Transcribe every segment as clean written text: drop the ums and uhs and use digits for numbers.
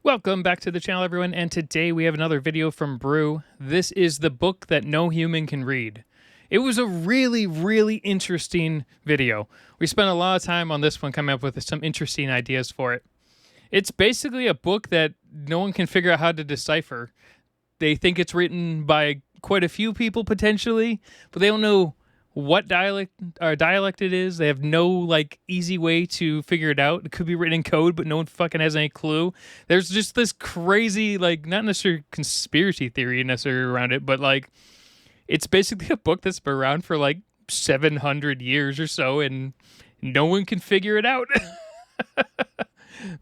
Welcome back to the channel, everyone, and today we have another video from Brew. This is the book that no human can read. It was a really interesting video. We spent a lot of time on this one coming up with some interesting ideas for it. It's basically a book that no one can figure out how to decipher. They think it's written by quite a few people potentially, but they don't know what dialect it is. They have no easy way to figure it out. It could be written in code, but no one fucking has any clue. There's just this crazy not necessarily conspiracy theory necessarily around it, but it's basically a book that's been around for 700 years or so, and no one can figure it out.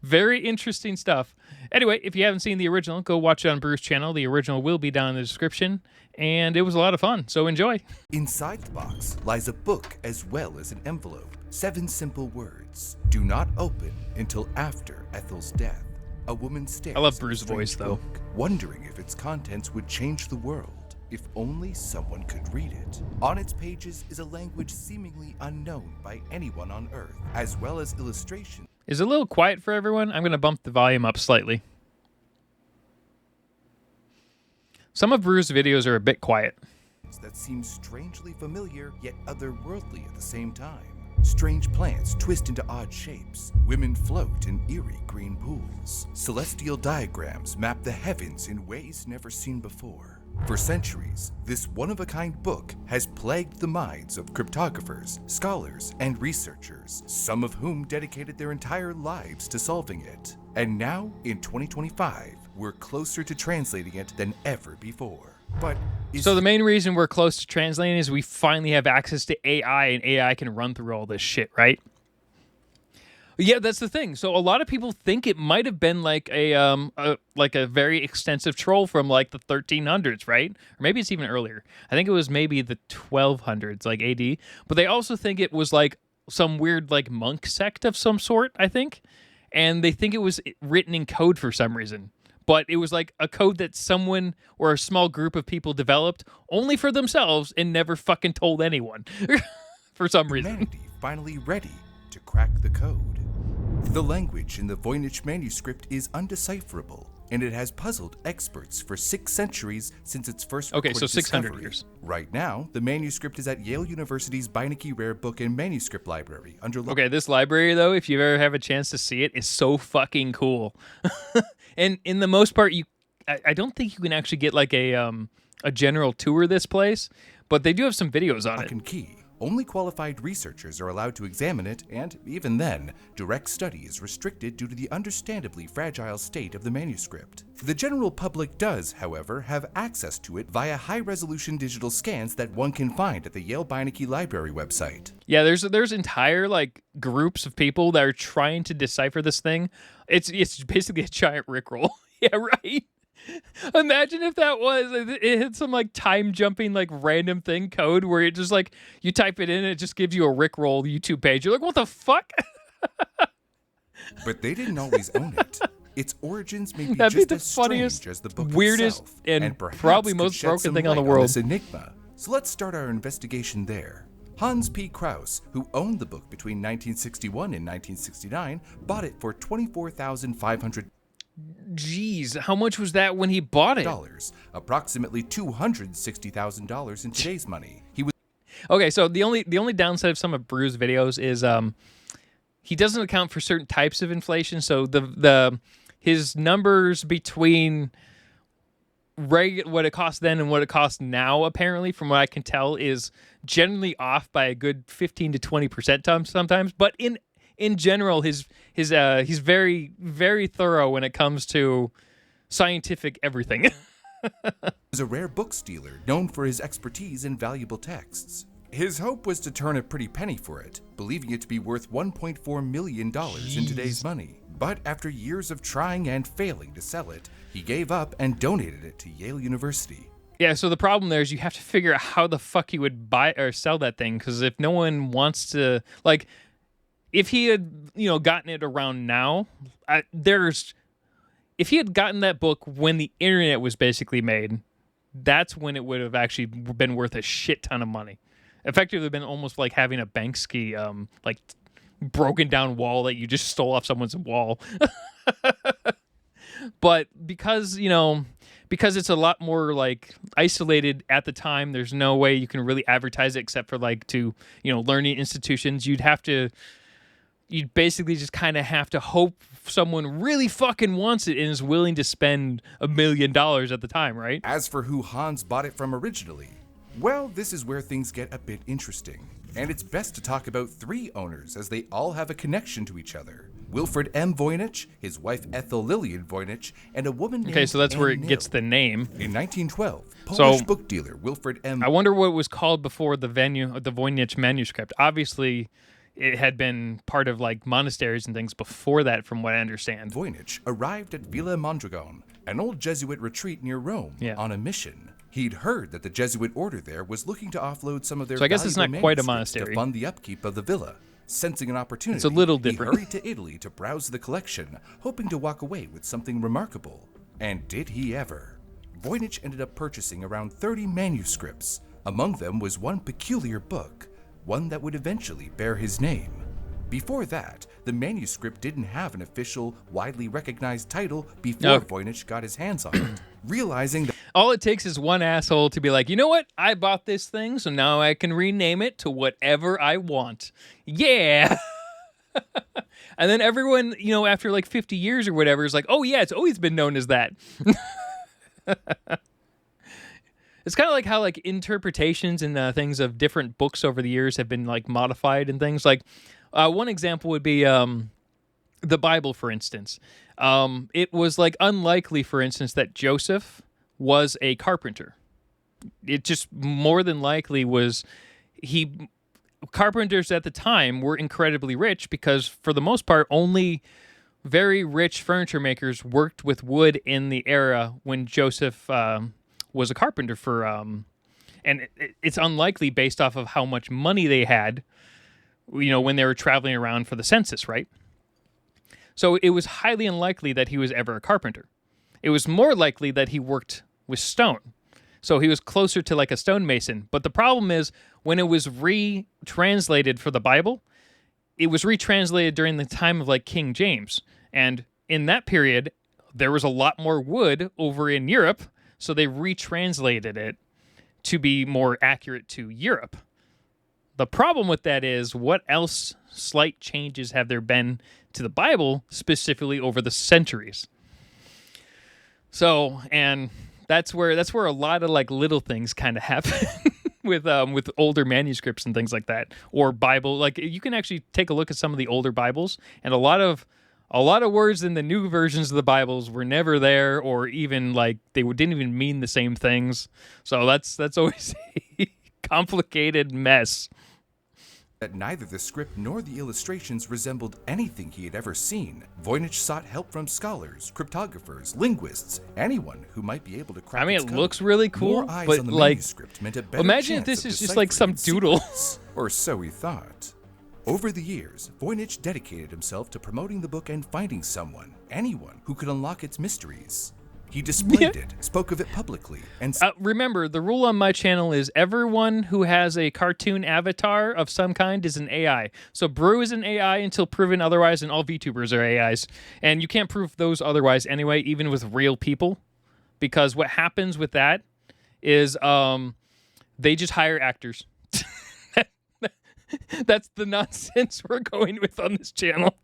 Very interesting stuff. Anyway, if you haven't seen the original, go watch it on Brew's channel. The original will be down in the description, and it was a lot of fun, so enjoy. Inside the box lies a book as well as an envelope. 7 simple words. Do not open until after Ethel's death. A woman stares. I love Brew's voice, though. Book, wondering if its contents would change the world. If only someone could read it. On its pages is a language seemingly unknown by anyone on Earth, as well as illustrations. Is it a little quiet for everyone? I'm going to bump the volume up slightly. Some of Brew's videos are a bit quiet. That seem strangely familiar, yet otherworldly at the same time. Strange plants twist into odd shapes. Women float in eerie green pools. Celestial diagrams map the heavens in ways never seen before. For centuries, this one-of-a-kind book has plagued the minds of cryptographers, scholars, and researchers, some of whom dedicated their entire lives to solving it. And now, in 2025, we're closer to translating it than ever before. But so the main reason we're close to translating is we finally have access to AI, and AI can run through all this shit, right? Yeah, that's the thing. So a lot of people think it might have been a very extensive troll from the 1300s, right? Or maybe it's even earlier. I think it was maybe the 1200s, AD. But they also think it was some weird monk sect of some sort, I think. And they think it was written in code for some reason. But it was a code that someone or a small group of people developed only for themselves and never fucking told anyone for some reason. Humanity finally ready to crack the code. The language in the Voynich manuscript is undecipherable, and it has puzzled experts for 6 centuries since its first recorded so 600 discovery. years. Right now, the manuscript is at Yale University's Voynich Rare Book and Manuscript Library. Okay, this library, though, if you ever have a chance to see it, is so fucking cool. And in the most part, I don't think you can actually get a general tour of this place, but they do have some videos on it. Key. Only qualified researchers are allowed to examine it, and even then, direct study is restricted due to the understandably fragile state of the manuscript. The general public does, however, have access to it via high-resolution digital scans that one can find at the Yale Voynich Library website. Yeah, there's entire groups of people that are trying to decipher this thing. It's basically a giant rickroll. Yeah, right. Imagine if that was it had some time jumping random thing code where it just you type it in and it just gives you a rickroll YouTube page. You're like, what the fuck? But they didn't always own it. Its origins may be That'd just be the as funniest, strange as the book weirdest, itself, and perhaps probably could most shed broken some thing on the light world. This enigma. So let's start our investigation there. Hans P. Krauss, who owned the book between 1961 and 1969, bought it for $24,500. Jeez, how much was that when he bought it? Approximately $260,000 in today's money. He was Okay, so the only downside of some of Brew's videos is he doesn't account for certain types of inflation. So his numbers between what it cost then and what it costs now, apparently, from what I can tell, is generally off by a good 15 to 20% sometimes. But in general, he's very, very thorough when it comes to scientific everything. was a rare book stealer known for his expertise in valuable texts. His hope was to turn a pretty penny for it, believing it to be worth $1.4 million in today's money. But after years of trying and failing to sell it, he gave up and donated it to Yale University. Yeah, so the problem there is you have to figure out how the fuck you would buy or sell that thing, because if no one wants to, if he had, gotten it around now, if he had gotten that book when the internet was basically made, that's when it would have actually been worth a shit ton of money. Effectively been almost like having a Banksy, broken down wall that you just stole off someone's wall. But because it's a lot more like isolated at the time, there's no way you can really advertise it except for like to learning institutions. You'd basically just kind of have to hope someone really fucking wants it and is willing to spend $1 million at the time, right? As for who Hans bought it from originally, well, this is where things get a bit interesting. And it's best to talk about 3 owners, as they all have a connection to each other. Wilfred M. Voynich, his wife Ethel Lillian Voynich, and a woman named Okay, so that's where it Anne gets the name. In 1912, Polish So- book dealer Wilfred M. I wonder what it was called before the Voynich manuscript. Obviously, it had been part of like monasteries and things before that, from what I understand. Voynich arrived at Villa Mondragon, an old Jesuit retreat near Rome, on a mission. He'd heard that the Jesuit order there was looking to offload some of their So I guess it's valuable not quite a manuscripts monastery. to fund the upkeep of the villa. Sensing an opportunity, It's a little different. he hurried to Italy to browse the collection, hoping to walk away with something remarkable. And did he ever? Voynich ended up purchasing around 30 manuscripts. Among them was one peculiar book, one that would eventually bear his name. Before that, the manuscript didn't have an official, widely recognized title before Voynich got his hands on it. Realizing that All it takes is one asshole to be like, you know what? I bought this thing, so now I can rename it to whatever I want. Yeah. And then everyone, after like 50 years or whatever, is like, oh yeah, it's always been known as that. It's kind of like how like interpretations and things of different books over the years have been like modified and things. Like one example would be the Bible, for instance. It was like unlikely, for instance, that Joseph was a carpenter. It just more than likely was carpenters at the time were incredibly rich because for the most part only very rich furniture makers worked with wood in the era when Joseph was a carpenter for and it's unlikely based off of how much money they had when they were traveling around for the census, right? So it was highly unlikely that he was ever a carpenter. It was more likely that he worked with stone. So he was closer to like a stonemason. But the problem is when it was retranslated for the Bible, it was retranslated during the time of like King James. And in that period, there was a lot more wood over in Europe. So they retranslated it to be more accurate to Europe. The problem with that is what else slight changes have there been to the Bible specifically over the centuries? So, and that's where a lot of like little things kind of happen with older manuscripts and things like that, or Bible. Like you can actually take a look at some of the older Bibles, and a lot of words in the new versions of the Bibles were never there, or even like they didn't even mean the same things. So that's always a complicated mess. that neither the script nor the illustrations resembled anything he had ever seen, Voynich sought help from scholars, cryptographers, linguists, anyone who might be able to crack I mean, its it code. looks really cool, More eyes but on the like, manuscript meant a better imagine if chance this of is just like some deciphering doodle. secrets, or so he thought. Over the years, Voynich dedicated himself to promoting the book and finding someone, anyone, who could unlock its mysteries. He displayed it, spoke of it publicly, and Remember, the rule on my channel is everyone who has a cartoon avatar of some kind is an AI. So Brew is an AI until proven otherwise, and all VTubers are AIs. And you can't prove those otherwise anyway, even with real people. Because what happens with that is they just hire actors. That's the nonsense we're going with on this channel.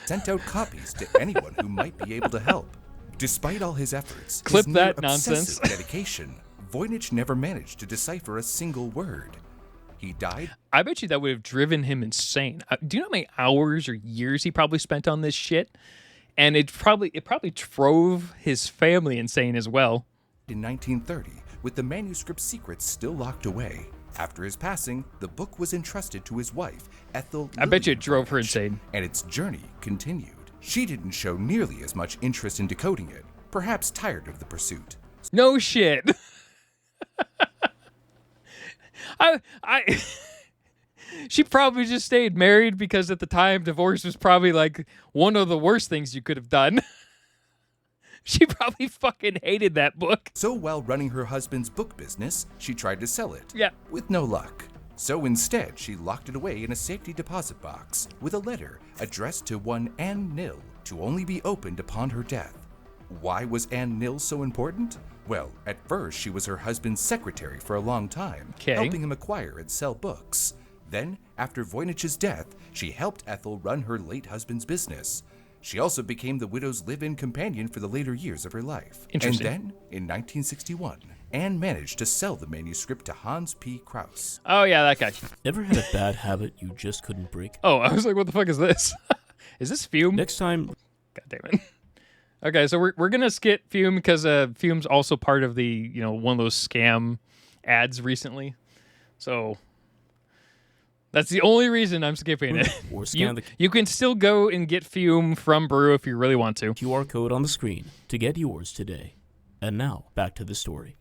sent out copies to anyone who might be able to help. Despite all his efforts, Clip his that near-obsessive nonsense. dedication, Voynich never managed to decipher a single word. He died I bet you that would have driven him insane. Do you know how many hours or years he probably spent on this shit? And it probably drove his family insane as well. in 1930, with the manuscript secrets still locked away. After his passing, the book was entrusted to his wife, Ethel. I bet you it Lillian drove her Voynich, insane. And its journey continued. She didn't show nearly as much interest in decoding it, perhaps tired of the pursuit. No shit. She probably just stayed married because at the time divorce was probably like one of the worst things you could have done. She probably fucking hated that book. So while running her husband's book business, she tried to sell it. Yeah. With no luck. So instead, she locked it away in a safety deposit box with a letter addressed to one Anne Nill to only be opened upon her death. Why was Anne Nils so important? Well, at first she was her husband's secretary for a long time, helping him acquire and sell books. Then, after Voynich's death, she helped Ethel run her late husband's business. She also became the widow's live-in companion for the later years of her life. And then, in 1961, Anne managed to sell the manuscript to Hans P. Krauss. Oh, yeah, that guy. Ever had a bad habit you just couldn't break? Oh, I was like, what the fuck is this? Is this Fume? Next time... God damn it. Okay, so we're going to skip Fume because Fume's also part of the, one of those scam ads recently. So... that's the only reason I'm skipping it. Or scan the you can still go and get Fume from Brew if you really want to. QR code on the screen to get yours today. And now, back to the story.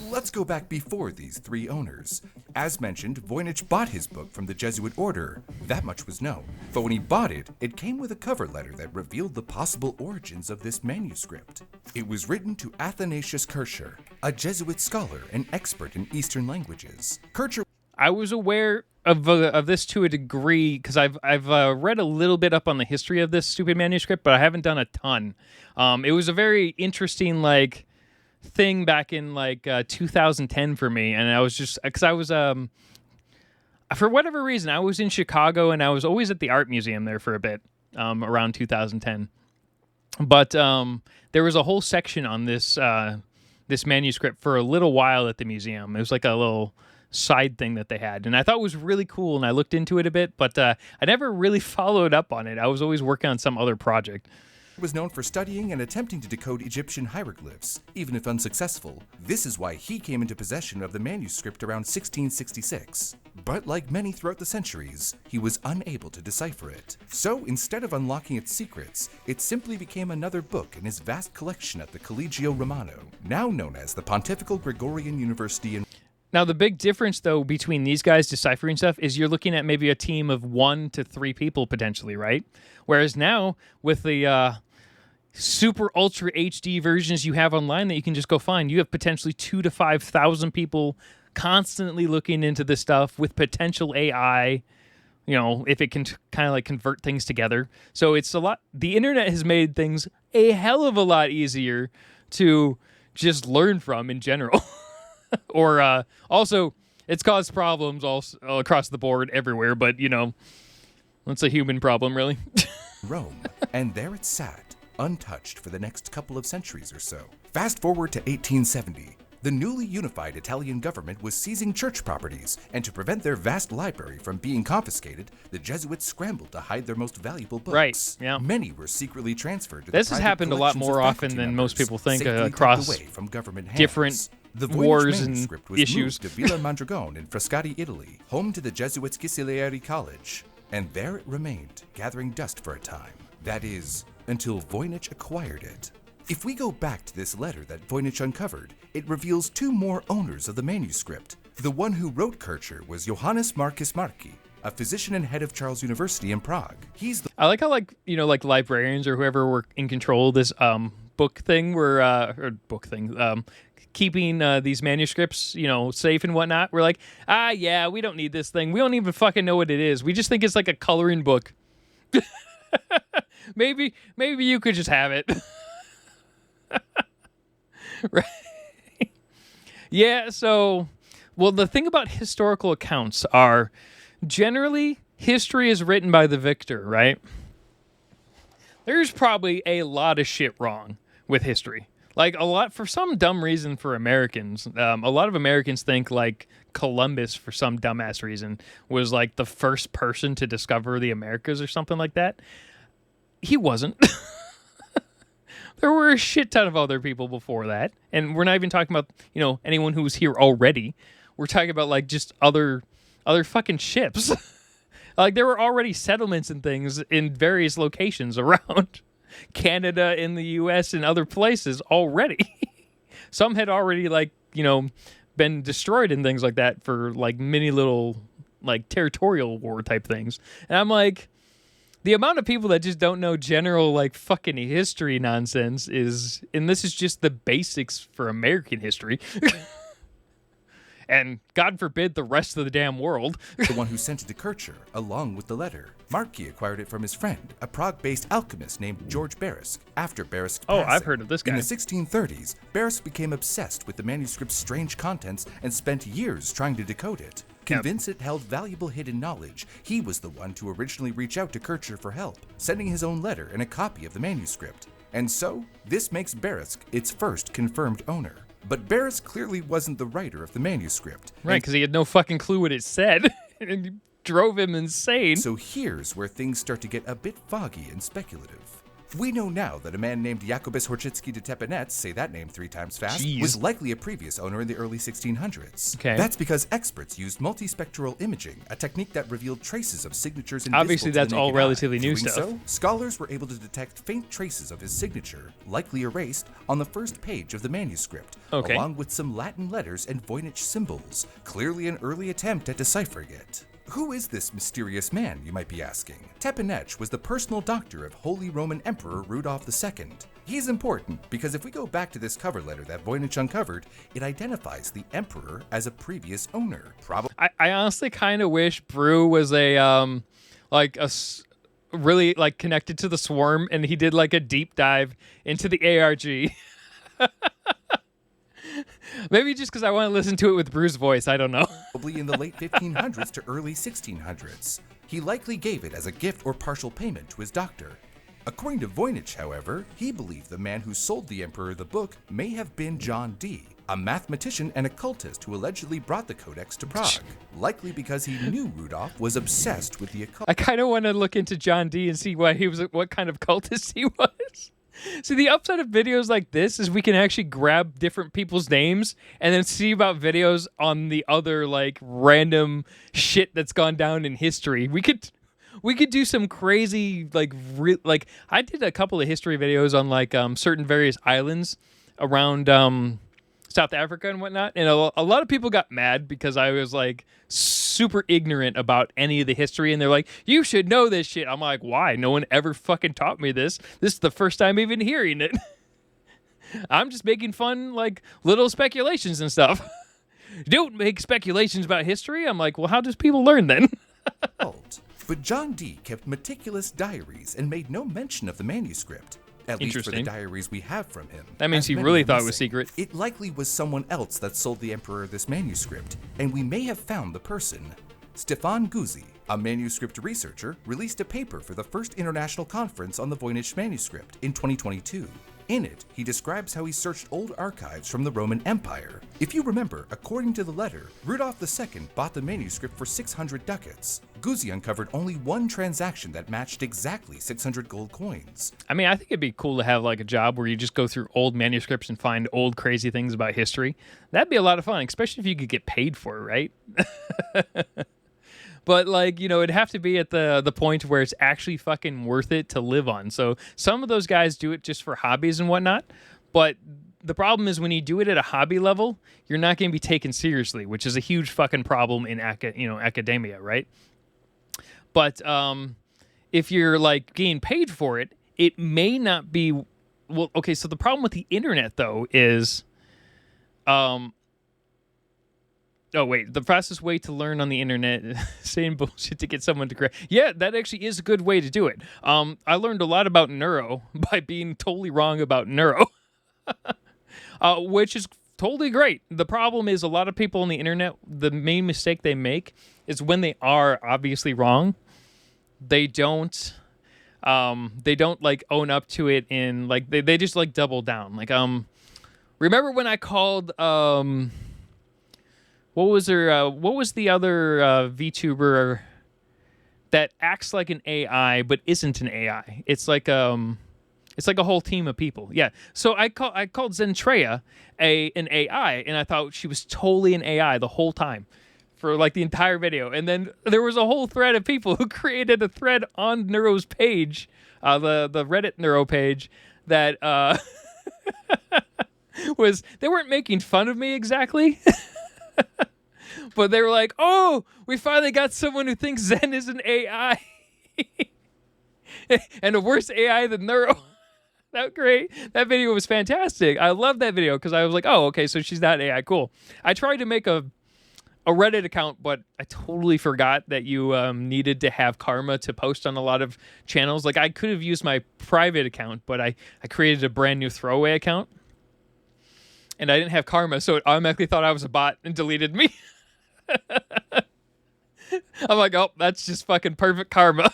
Let's go back before these three owners. As mentioned, Voynich bought his book from the Jesuit order. That much was known. But when he bought it, it came with a cover letter that revealed the possible origins of this manuscript. It was written to Athanasius Kircher, a Jesuit scholar and expert in Eastern languages. Kircher... I was aware of this to a degree because I've read a little bit up on the history of this stupid manuscript, but I haven't done a ton. It was a very interesting thing back in 2010 for me, and I was just because I was for whatever reason I was in Chicago and I was always at the art museum there for a bit around 2010. But there was a whole section on this manuscript for a little while at the museum. It was like a little side thing that they had, and I thought it was really cool, and I looked into it a bit, but I never really followed up on it. I was always working on some other project. Was known for studying and attempting to decode Egyptian hieroglyphs, even if unsuccessful. This is why he came into possession of the manuscript around 1666. But like many throughout the centuries, he was unable to decipher it. So instead of unlocking its secrets, it simply became another book in his vast collection at the Collegio Romano, now known as the Pontifical Gregorian University in... Now, the big difference, though, between these guys deciphering stuff is you're looking at maybe a team of 1 to 3 people, potentially, right? Whereas now, with the super ultra HD versions you have online that you can just go find, you have potentially 2,000 to 5,000 people constantly looking into this stuff with potential AI, if it can kind of convert things together. So it's a lot. The internet has made things a hell of a lot easier to just learn from in general. Or also, it's caused problems all across the board everywhere, but, it's a human problem, really. Rome, and there it sat, untouched for the next couple of centuries or so. Fast forward to 1870. The newly unified Italian government was seizing church properties, and to prevent their vast library from being confiscated, the Jesuits scrambled to hide their most valuable books. Right, yeah. Many were secretly transferred to this has happened a lot more often than most people think across from government hands. Different the wars and was issues. Moved to Villa Mondragone in Frascati, Italy, home to the Jesuits' Ghisilieri College, and there it remained, gathering dust for a time. That is, until Voynich acquired it. If we go back to this letter that Voynich uncovered, it reveals 2 more owners of the manuscript. The one who wrote Kircher was Johannes Marcus Marchi, a physician and head of Charles University in Prague. I like how librarians or whoever were in control of this book thing keeping these manuscripts, safe and whatnot. We're like, yeah, we don't need this thing. We don't even fucking know what it is. We just think it's like a coloring book. maybe you could just have it. Right. Yeah, so, the thing about historical accounts are generally history is written by the victor, right? There's probably a lot of shit wrong with history. For some dumb reason for Americans, a lot of Americans think Columbus, for some dumbass reason, was the first person to discover the Americas or something like that. He wasn't. There were a shit ton of other people before that. And we're not even talking about, anyone who was here already. We're talking about just other fucking ships. There were already settlements and things in various locations around Canada, in the US, and other places already. Some had already been destroyed and things like that for many little territorial war type things. And I'm the amount of people that just don't know general fucking history nonsense is, and this is just the basics for American history. and God forbid the rest of the damn world. The one who sent it to Kircher, along with the letter. Markey acquired it from his friend, a Prague-based alchemist named George Berisk, after Berisk's Oh, passing. I've heard of this guy. In the 1630s, Berisk became obsessed with the manuscript's strange contents and spent years trying to decode it. Convinced it held valuable hidden knowledge, he was the one to originally reach out to Kircher for help, sending his own letter and a copy of the manuscript. And so, this makes Berisk its first confirmed owner. But Berisk clearly wasn't the writer of the manuscript. Right, because he had no fucking clue what it said. And it drove him insane. So here's where things start to get a bit foggy and speculative. We know now that a man named Jacobus Horczycki de Tepenetz, say that name 3 times fast, was likely a previous owner in the early 1600s. Okay. That's because experts used multispectral imaging, a technique that revealed traces of signatures invisible Obviously, to the that's all naked relatively eye. new Doing stuff. So, scholars were able to detect faint traces of his signature, likely erased, on the first page of the manuscript, Okay. along with some Latin letters and Voynich symbols, clearly an early attempt at deciphering it. Who is this mysterious man, you might be asking? Tepenetz was the personal doctor of Holy Roman Emperor Rudolf II. He's important because if we go back to this cover letter that Voynich uncovered, it identifies the emperor as a previous owner. Probably I honestly kind of wish Brew was a really like connected to the Swarm, and he did like a deep dive into the ARG. Maybe just because I want to listen to it with Brew's voice. I don't know. in the late 1500s to early 1600s. He likely gave it as a gift or partial payment to his doctor. According to Voynich, however, he believed the man who sold the emperor the book may have been John Dee, a mathematician and occultist who allegedly brought the codex to Prague, likely because he knew Rudolf was obsessed with the occult. I kind of want to look into John Dee and see what kind of cultist he was. See, the upside of videos like this is we can actually grab different people's names and then see about videos on the other like random shit that's gone down in history. We could do some crazy like I did a couple of history videos on like certain various islands around South Africa and whatnot, and a lot of people got mad because I was like super ignorant about any of the history, and they're like, you should know this shit. I'm like, why? No one ever fucking taught me this. This is the first time even hearing it. I'm just making fun, like, little speculations and stuff. Don't make speculations about history. I'm like, well, how does people learn then? But John Dee kept meticulous diaries and made no mention of the manuscript. At least for the diaries we have from him. That means As he many really are thought it was missing. secret. It likely was someone else that sold the emperor this manuscript, and we may have found the person. Stefan Guzzi, a manuscript researcher, released a paper for the first international conference on the Voynich manuscript in 2022. In it, he describes how he searched old archives from the Roman Empire. If you remember, according to the letter, Rudolf II bought the manuscript for 600 ducats. Guzzi uncovered only one transaction that matched exactly 600 gold coins. I mean, I think it'd be cool to have like a job where you just go through old manuscripts and find old crazy things about history. That'd be a lot of fun, especially if you could get paid for it, right? But, like, you know, it'd have to be at the point where it's actually fucking worth it to live on. So some of those guys do it just for hobbies and whatnot. But the problem is when you do it at a hobby level, you're not going to be taken seriously, which is a huge fucking problem in academia, right? But if you're, like, getting paid for it, it may not be... Well, okay, so the problem with the internet, though, is... Oh, wait, the fastest way to learn on the internet is saying bullshit to get someone to correct. Yeah, that actually is a good way to do it. I learned a lot about neuro by being totally wrong about neuro, which is totally great. The problem is a lot of people on the internet, the main mistake they make is when they are obviously wrong, they don't like own up to it and like they just like double down. Like, remember when I called, what was the other VTuber that acts like an AI but isn't an AI? It's like a whole team of people. Yeah. So I called Zentrea an AI, and I thought she was totally an AI the whole time for like the entire video. And then there was a whole thread of people who created a thread on Neuro's page, the Reddit Neuro page that they weren't making fun of me exactly. But they were like, oh, we finally got someone who thinks Zen is an AI. And a worse AI than Neuro. That was great. That video was fantastic. I love that video because I was like, oh, okay, so she's not AI. Cool. I tried to make a a Reddit account, but I totally forgot that you needed to have karma to post on a lot of channels. Like, I could have used my private account, but I created a brand new throwaway account, and I didn't have karma, so it automatically thought I was a bot and deleted me. I'm like, oh, that's just fucking perfect karma.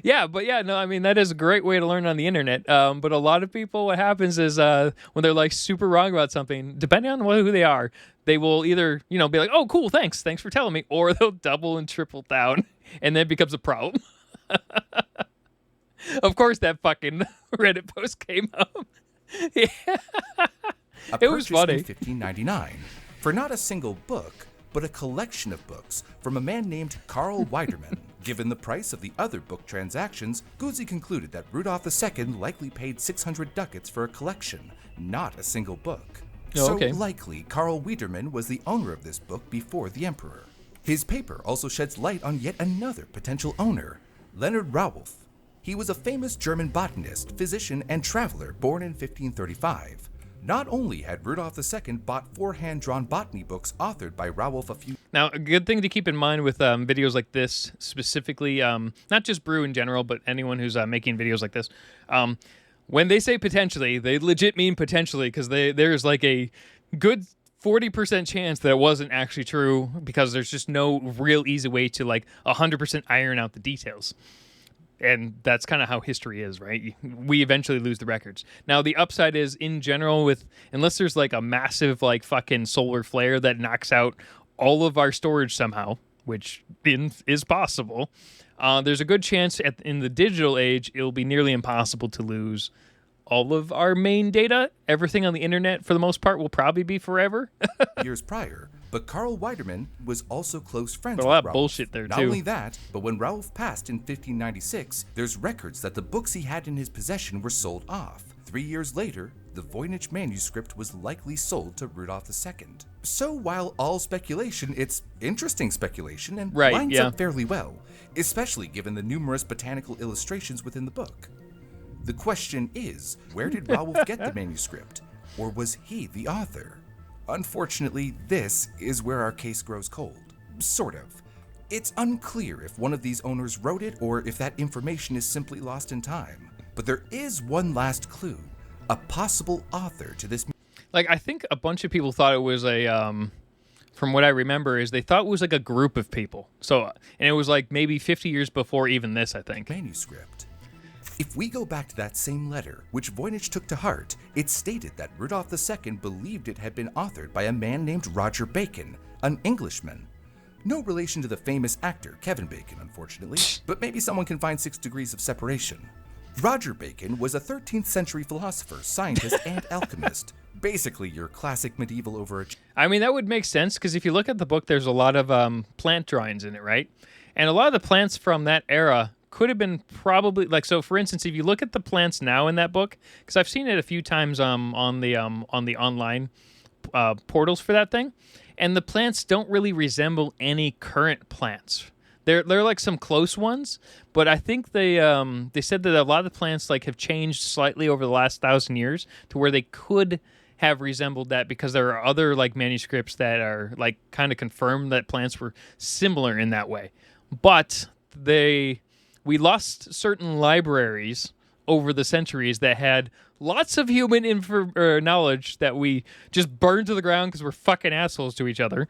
Yeah, but yeah, no, I mean, that is a great way to learn on the internet. But a lot of people, what happens is when they're like super wrong about something, depending on who they are, they will either, be like, oh, cool, thanks for telling me, or they'll double and triple down, and then it becomes a problem. Of course, that fucking Reddit post came up. Yeah. It was funny. In 1599 for not a single book, but a collection of books from a man named Karl Widerman. Given the price of the other book transactions, Guzzi concluded that Rudolf II likely paid 600 ducats for a collection, not a single book. Oh, okay. So likely, Karl Widerman was the owner of this book before the emperor. His paper also sheds light on yet another potential owner, Leonard Rauwolf. He was a famous German botanist, physician, and traveler born in 1535. Not only had Rudolf II bought 4 hand-drawn botany books authored by Rauwolf a few... Now, a good thing to keep in mind with videos like this, specifically, not just Brew in general, but anyone who's making videos like this, when they say potentially, they legit mean potentially, because there's like a good 40% chance that it wasn't actually true, because there's just no real easy way to like 100% iron out the details. And that's kind of how history is, right? We eventually lose the records. Now, the upside is, in general, unless there's like a massive like fucking solar flare that knocks out all of our storage somehow, which is possible, there's a good chance in the digital age, it'll be nearly impossible to lose all of our main data. Everything on the internet, for the most part, will probably be forever. years prior. But Karl Widerman was also close friends with a lot of Rauwolf. bullshit there, Not too. only that, but when Rauwolf passed in 1596, there's records that the books he had in his possession were sold off. 3 years later, the Voynich manuscript was likely sold to Rudolf II. So while all speculation, it's interesting speculation and lines up fairly well, especially given the numerous botanical illustrations within the book. The question is, where did Rauwolf get the manuscript? Or was he the author? Unfortunately, this is where our case grows cold. Sort of. It's unclear if one of these owners wrote it or if that information is simply lost in time. But there is one last clue. A possible author to this... Like, I think a bunch of people thought it was from what I remember, is they thought it was like a group of people. So, and it was like maybe 50 years before even this, I think. Manuscript. If we go back to that same letter, which Voynich took to heart, it stated that Rudolf II believed it had been authored by a man named Roger Bacon, an Englishman. No relation to the famous actor Kevin Bacon, unfortunately, but maybe someone can find 6 degrees of separation. Roger Bacon was a 13th century philosopher, scientist, and alchemist. Basically your classic medieval overachiever. I mean, that would make sense, because if you look at the book, there's a lot of plant drawings in it, right? And a lot of the plants from that era could have been probably, like, so for instance, if you look at the plants now in that book, because I've seen it a few times on the online portals for that thing, and the plants don't really resemble any current plants. They're like some close ones, but I think they said that a lot of the plants like have changed slightly over the last 1,000 years to where they could have resembled that, because there are other like manuscripts that are like kind of confirm that plants were similar in that way. But we lost certain libraries over the centuries that had lots of human knowledge that we just burned to the ground because we're fucking assholes to each other.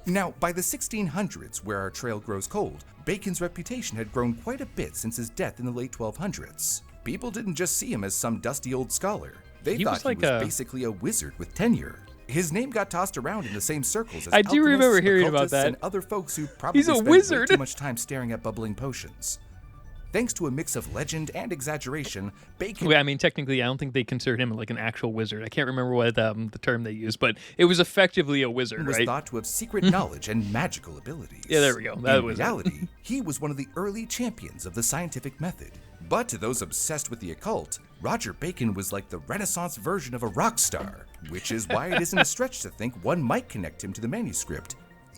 Now, by the 1600s, where our trail grows cold, Bacon's reputation had grown quite a bit since his death in the late 1200s. People didn't just see him as some dusty old scholar. They thought he was basically a wizard with tenure. His name got tossed around in the same circles as I do remember hearing about occultists, that. and other folks who probably He's a spent wizard. way too much time staring at bubbling potions. Thanks to a mix of legend and exaggeration, Bacon... I mean, technically, I don't think they considered him like an actual wizard. I can't remember what the term they used, but it was effectively a wizard, was right? thought to have secret knowledge and magical abilities. Yeah, there we go. That in was reality, he was one of the early champions of the scientific method. But to those obsessed with the occult, Roger Bacon was like the Renaissance version of a rock star, which is why it isn't a stretch to think one might connect him to the manuscript,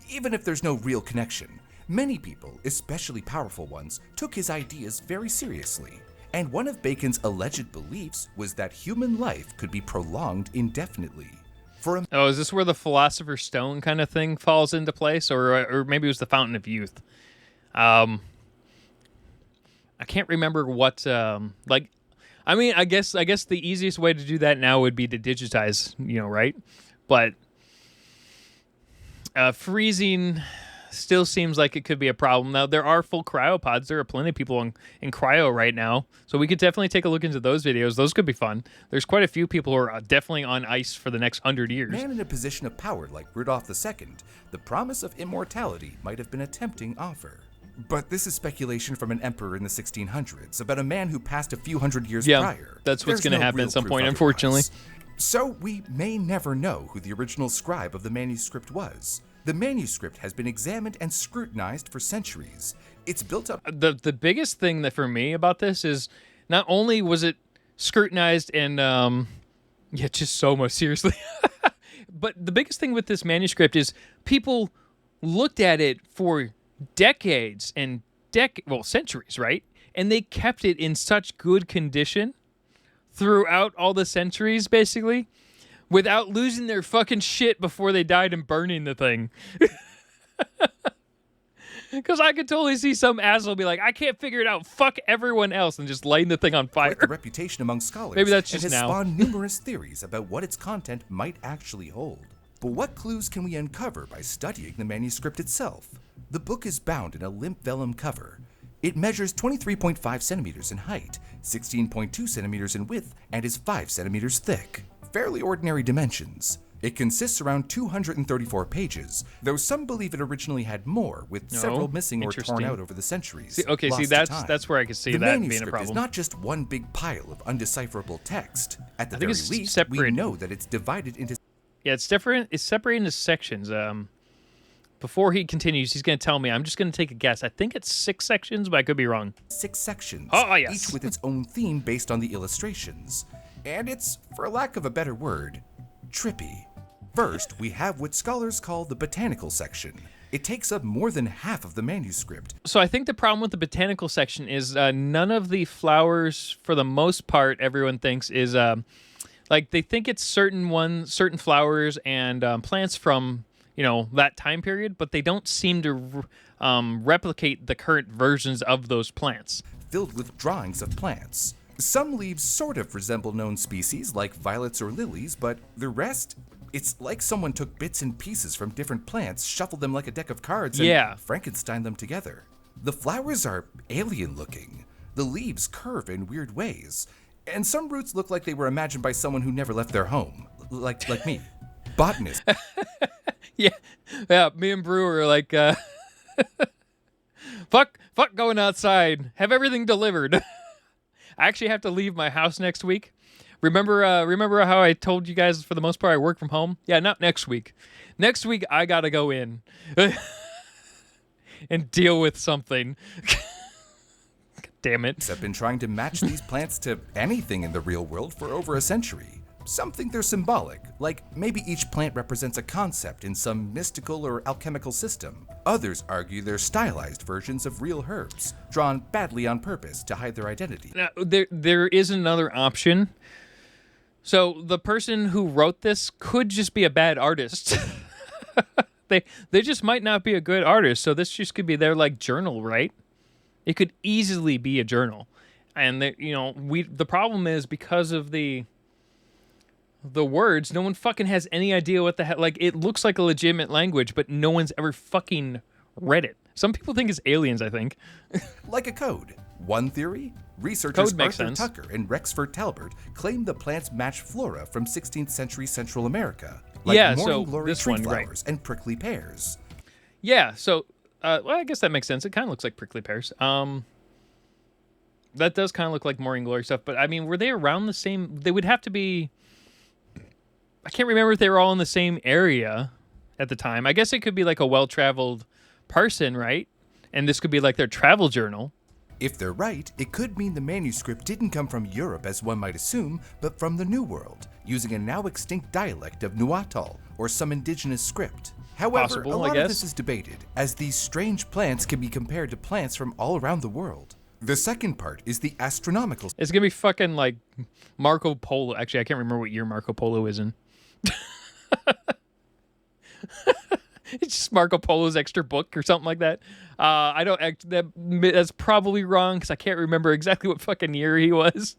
even if there's no real connection. Many people, especially powerful ones, took his ideas very seriously, and one of Bacon's alleged beliefs was that human life could be prolonged indefinitely. For a Oh, is this where the Philosopher's Stone kind of thing falls into place, or maybe it was the Fountain of Youth? I can't remember what. Like, I mean, I guess the easiest way to do that now would be to digitize, right? But freezing still seems like it could be a problem. Now, there are full cryopods. There are plenty of people in cryo right now. So we could definitely take a look into those videos. Those could be fun. There's quite a few people who are definitely on ice for the next 100 years. man in a position of power like Rudolph II, the promise of immortality might have been a tempting offer. But this is speculation from an emperor in the 1600s about a man who passed a few hundred years prior. That's what's There's going to no happen real at some proof point, otherwise. unfortunately. So we may never know who the original scribe of the manuscript was. The manuscript has been examined and scrutinized for centuries. It's built up. The biggest thing that for me about this is not only was it scrutinized and just so much seriously, but the biggest thing with this manuscript is people looked at it for decades and centuries, right? And they kept it in such good condition throughout all the centuries, basically, without losing their fucking shit before they died and burning the thing. Because I could totally see some asshole be like, I can't figure it out, fuck everyone else, and just lighting the thing on fire. Quite the reputation among scholars. Maybe that's and just has now. spawned numerous theories about what its content might actually hold. But what clues can we uncover by studying the manuscript itself? The book is bound in a limp vellum cover. It measures 23.5 centimeters in height, 16.2 centimeters in width, and is 5 centimeters thick. Fairly ordinary dimensions. It consists around 234 pages, though some believe it originally had more, with several missing or torn interesting. out over the centuries. See, lost to time. that's where I could see The that being a manuscript problem. is not just one big pile of undecipherable text. At the I think very it's least, we separate. know that it's divided into Yeah, it's different. It's separated into sections. Before he continues, he's going to tell me. I'm just going to take a guess. I think it's 6 sections, but I could be wrong. 6 sections, Oh, yes. each with its own theme based on the illustrations. And it's, for lack of a better word, trippy. First, we have what scholars call the botanical section. It takes up more than half of the manuscript. So I think the problem with the botanical section is none of the flowers, for the most part, everyone thinks is like they think it's certain flowers and plants from that time period, but they don't seem to replicate the current versions of those plants. Filled with drawings of plants. Some leaves sort of resemble known species like violets or lilies, but the rest, it's like someone took bits and pieces from different plants, shuffled them like a deck of cards, and Frankenstein them together. The flowers are alien looking. The leaves curve in weird ways. And some roots look like they were imagined by someone who never left their home. Like me. Botanist. Yeah, me and Brew are like, fuck going outside. Have everything delivered. I actually have to leave my house next week. Remember how I told you guys for the most part I work from home? Yeah, not next week. Next week I gotta go in and deal with something. God damn it. Have been trying to match these plants to anything in the real world for over a century. Some think they're symbolic, like maybe each plant represents a concept in some mystical or alchemical system. Others argue they're stylized versions of real herbs, drawn badly on purpose to hide their identity. Now, there is another option. So the person who wrote this could just be a bad artist. They just might not be a good artist. So this just could be their like journal, right? It could easily be a journal, and the problem is because of the words, no one fucking has any idea what the hell. Like, it looks like a legitimate language, but no one's ever fucking read it. Some people think it's aliens, I think. Like a code. One theory, researchers Code makes Arthur sense. Tucker and Rexford Talbert claim the plants match flora from 16th century Central America, like Yeah, morning so glory this tree one, right. flowers and prickly pears. Yeah, so, well, I guess that makes sense. It kind of looks like prickly pears. That does kind of look like morning glory stuff, but I mean, were they around the same? They would have to be. I can't remember if they were all in the same area at the time. I guess it could be like a well-traveled person, right? And this could be like their travel journal. If they're right, it could mean the manuscript didn't come from Europe as one might assume, but from the New World, using a now extinct dialect of Nuatal or some indigenous script. However, Possible, a I lot guess. of this is debated, as these strange plants can be compared to plants from all around the world. The second part is the astronomical. It's going to be fucking like Marco Polo. Actually, I can't remember what year Marco Polo is in. It's just Marco Polo's extra book or something like that. I don't that's probably wrong because I can't remember exactly what fucking year he was.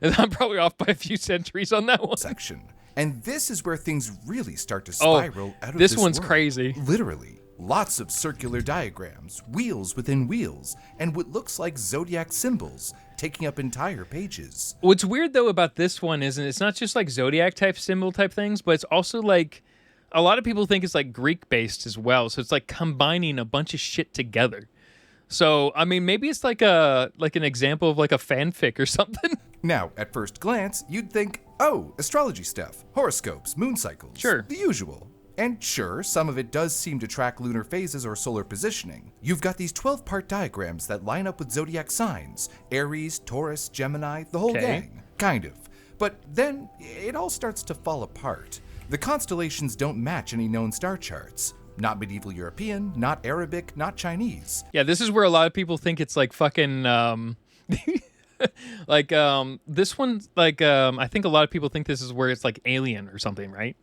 And I'm probably off by a few centuries on that one. Section. And this is where things really start to spiral out of this one's world. crazy. Literally. Lots of circular diagrams, wheels within wheels, and what looks like zodiac symbols taking up entire pages. What's weird though about this one is it's not just like zodiac type symbol type things, but it's also like a lot of people think it's like Greek based as well. So it's like combining a bunch of shit together. So I mean, maybe it's like an example of like a fanfic or something. Now, at first glance, you'd think, oh, astrology stuff, horoscopes, moon cycles, Sure. the usual. And sure, some of it does seem to track lunar phases or solar positioning. You've got these 12-part diagrams that line up with zodiac signs, Aries, Taurus, Gemini, the whole gang. Kind of. But then, it all starts to fall apart. The constellations don't match any known star charts. Not medieval European, not Arabic, not Chinese. Yeah, this is where a lot of people think it's like fucking this one, I think a lot of people think this is where it's like Alien or something, right?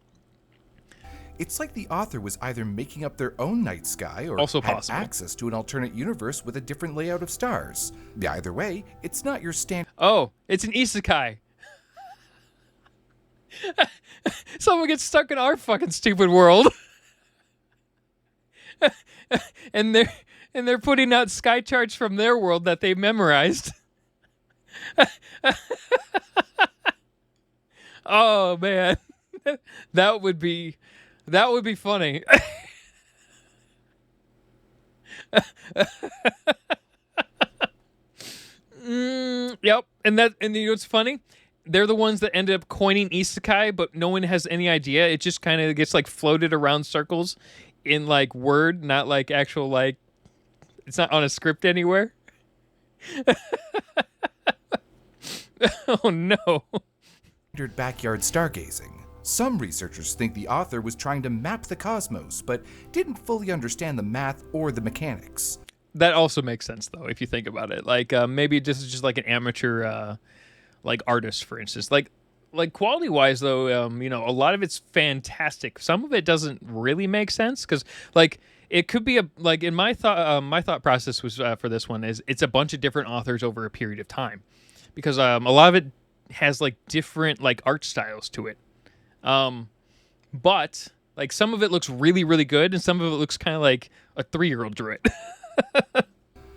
It's like the author was either making up their own night sky or Also had possible. access to an alternate universe with a different layout of stars. Either way, it's not your standard. Oh, it's an isekai. Someone gets stuck in our fucking stupid world. and they're putting out sky charts from their world that they memorized. Oh man. That would be funny. Yep. And you know what's funny? They're the ones that ended up coining isekai, but no one has any idea. It just kind of gets like floated around circles in like word, not like actual like it's not on a script anywhere. Oh no. Backyard stargazing. Some researchers think the author was trying to map the cosmos, but didn't fully understand the math or the mechanics. That also makes sense though, if you think about it. Like maybe this is just like an amateur like artist, for instance. Like quality wise though, you know, a lot of it's fantastic. Some of it doesn't really make sense because like it could be in my thought process was for this one is it's a bunch of different authors over a period of time because a lot of it has like different like art styles to it. But like some of it looks really, really good and some of it looks kind of like a 3-year-old drew it.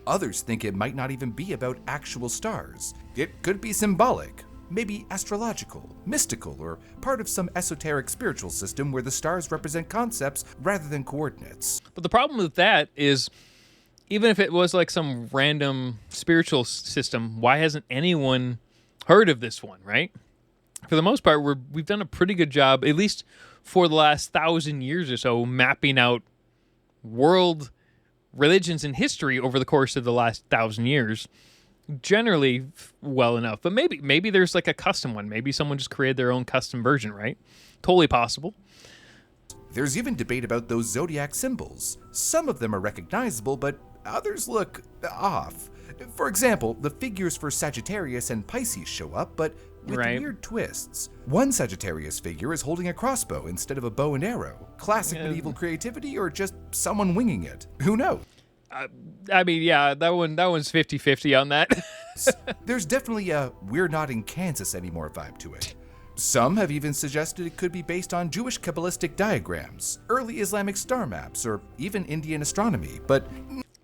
Others think it might not even be about actual stars. It could be symbolic, maybe astrological, mystical, or part of some esoteric spiritual system where the stars represent concepts rather than coordinates. But the problem with that is even if it was like some random spiritual system, why hasn't anyone heard of this one, right? For the most part, we've done a pretty good job, at least for the last 1,000 years or so, mapping out world religions and history over the course of the last 1,000 years. Generally well enough, but maybe there's like a custom one. Maybe someone just created their own custom version, right? Totally possible. There's even debate about those zodiac symbols. Some of them are recognizable, but others look off. For example, the figures for Sagittarius and Pisces show up, but with weird twists. One Sagittarius figure is holding a crossbow instead of a bow and arrow. Classic medieval creativity or just someone winging it? Who knows? I mean, yeah, that one's 50-50 on that. There's definitely a "we're not in Kansas anymore" vibe to it. Some have even suggested it could be based on Jewish Kabbalistic diagrams, early Islamic star maps, or even Indian astronomy, but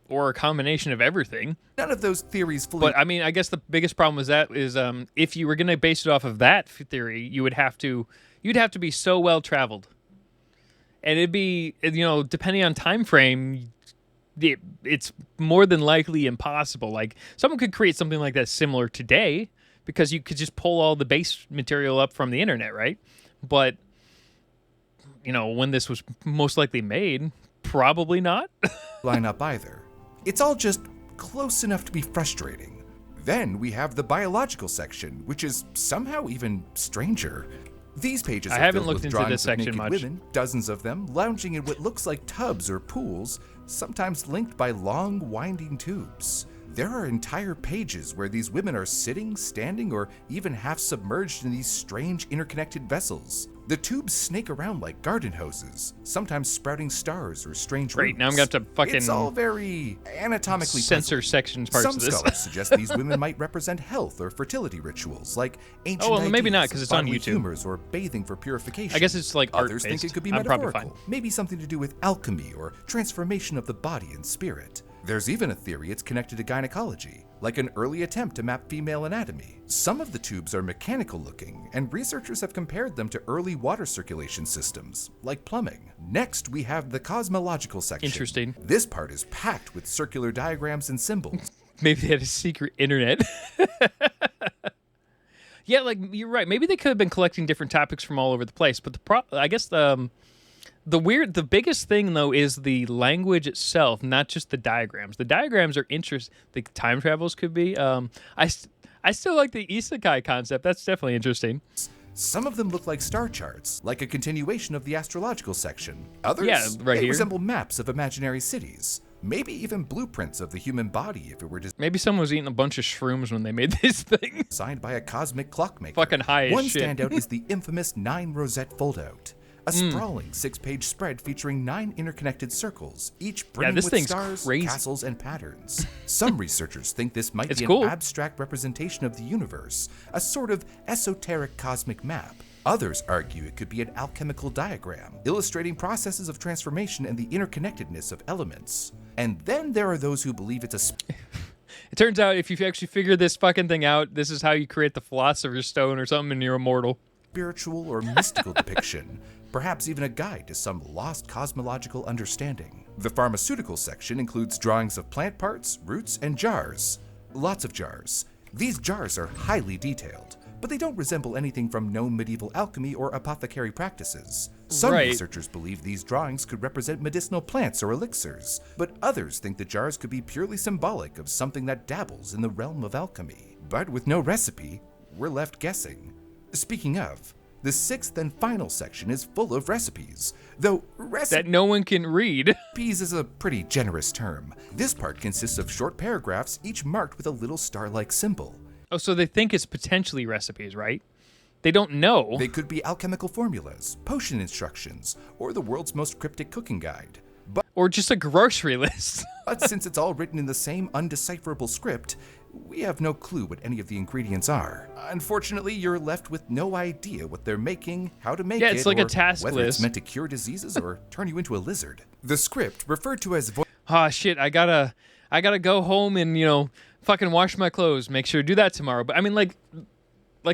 or a combination of everything. None of those theories fully. But I mean, I guess the biggest problem is if you were going to base it off of that theory, you'd have to be so well traveled, and it'd be, you know, depending on time frame, it's more than likely impossible. Like someone could create something like that similar today because you could just pull all the base material up from the internet, right? But you know, when this was most likely made, probably not. Line up either. It's all just close enough to be frustrating. Then we have the biological section, which is somehow even stranger. These pages I are haven't filled looked with into drawings this of section naked much. women, dozens of them, lounging in what looks like tubs or pools, sometimes linked by long, winding tubes. There are entire pages where these women are sitting, standing, or even half submerged in these strange interconnected vessels. The tubes snake around like garden hoses, sometimes sprouting stars or strange Great, roots. now I'm gonna have to fucking It's all very anatomically censor puzzling. sections parts Some of this. scholars suggest these women might represent health or fertility rituals, like ancient Oh, well, maybe ideas not, of 'cause it's on bodily YouTube. humors or bathing for purification. I guess it's like Others art-based. think it could be I'm probably metaphorical, maybe something to do with alchemy or transformation of the body and spirit. There's even a theory it's connected to gynecology, like an early attempt to map female anatomy. Some of the tubes are mechanical looking, and researchers have compared them to early water circulation systems, like plumbing. Next, we have the cosmological section. Interesting. This part is packed with circular diagrams and symbols. Maybe they had a secret internet. Yeah, like you're right. Maybe they could have been collecting different topics from all over the place. But I guess the biggest thing though is the language itself, not just the diagrams. The diagrams are interesting. The time travels could be. I still like the isekai concept. That's definitely interesting. Some of them look like star charts, like a continuation of the astrological section. Others, Yeah, right they here. resemble maps of imaginary cities. Maybe even blueprints of the human body if it were Maybe someone was eating a bunch of shrooms when they made this thing. designed by a cosmic clockmaker. Fucking high as One shit. standout is the infamous 9 rosette foldout. A sprawling 6-page spread featuring 9 interconnected circles, each brimming this with thing's stars, crazy. castles, and patterns. Some researchers think this might It's be cool. an abstract representation of the universe, a sort of esoteric cosmic map. Others argue it could be an alchemical diagram, illustrating processes of transformation and the interconnectedness of elements. And then there are those who believe it's a It turns out if you actually figure this fucking thing out, this is how you create the Philosopher's Stone or something, and you're immortal. spiritual or mystical depiction, perhaps even a guide to some lost cosmological understanding. The pharmaceutical section includes drawings of plant parts, roots, and jars. Lots of jars. These jars are highly detailed, but they don't resemble anything from known medieval alchemy or apothecary practices. Some Right. researchers believe these drawings could represent medicinal plants or elixirs, but others think the jars could be purely symbolic of something that dabbles in the realm of alchemy. But with no recipe, we're left guessing. Speaking of, the 6th and final section is full of recipes, though That no one can read. recipes is a pretty generous term. This part consists of short paragraphs, each marked with a little star-like symbol. Oh, so they think it's potentially recipes, right? They don't know. They could be alchemical formulas, potion instructions, or the world's most cryptic cooking guide. Or just a grocery list. But since it's all written in the same undecipherable script, we have no clue what any of the ingredients are. Unfortunately, you're left with no idea what they're making, how to make Yeah, it, it's like a or task whether list. it's meant to cure diseases or turn you into a lizard. The script, referred to as Ah, shit, I gotta go home and, fucking wash my clothes. Make sure to do that tomorrow. But I mean, like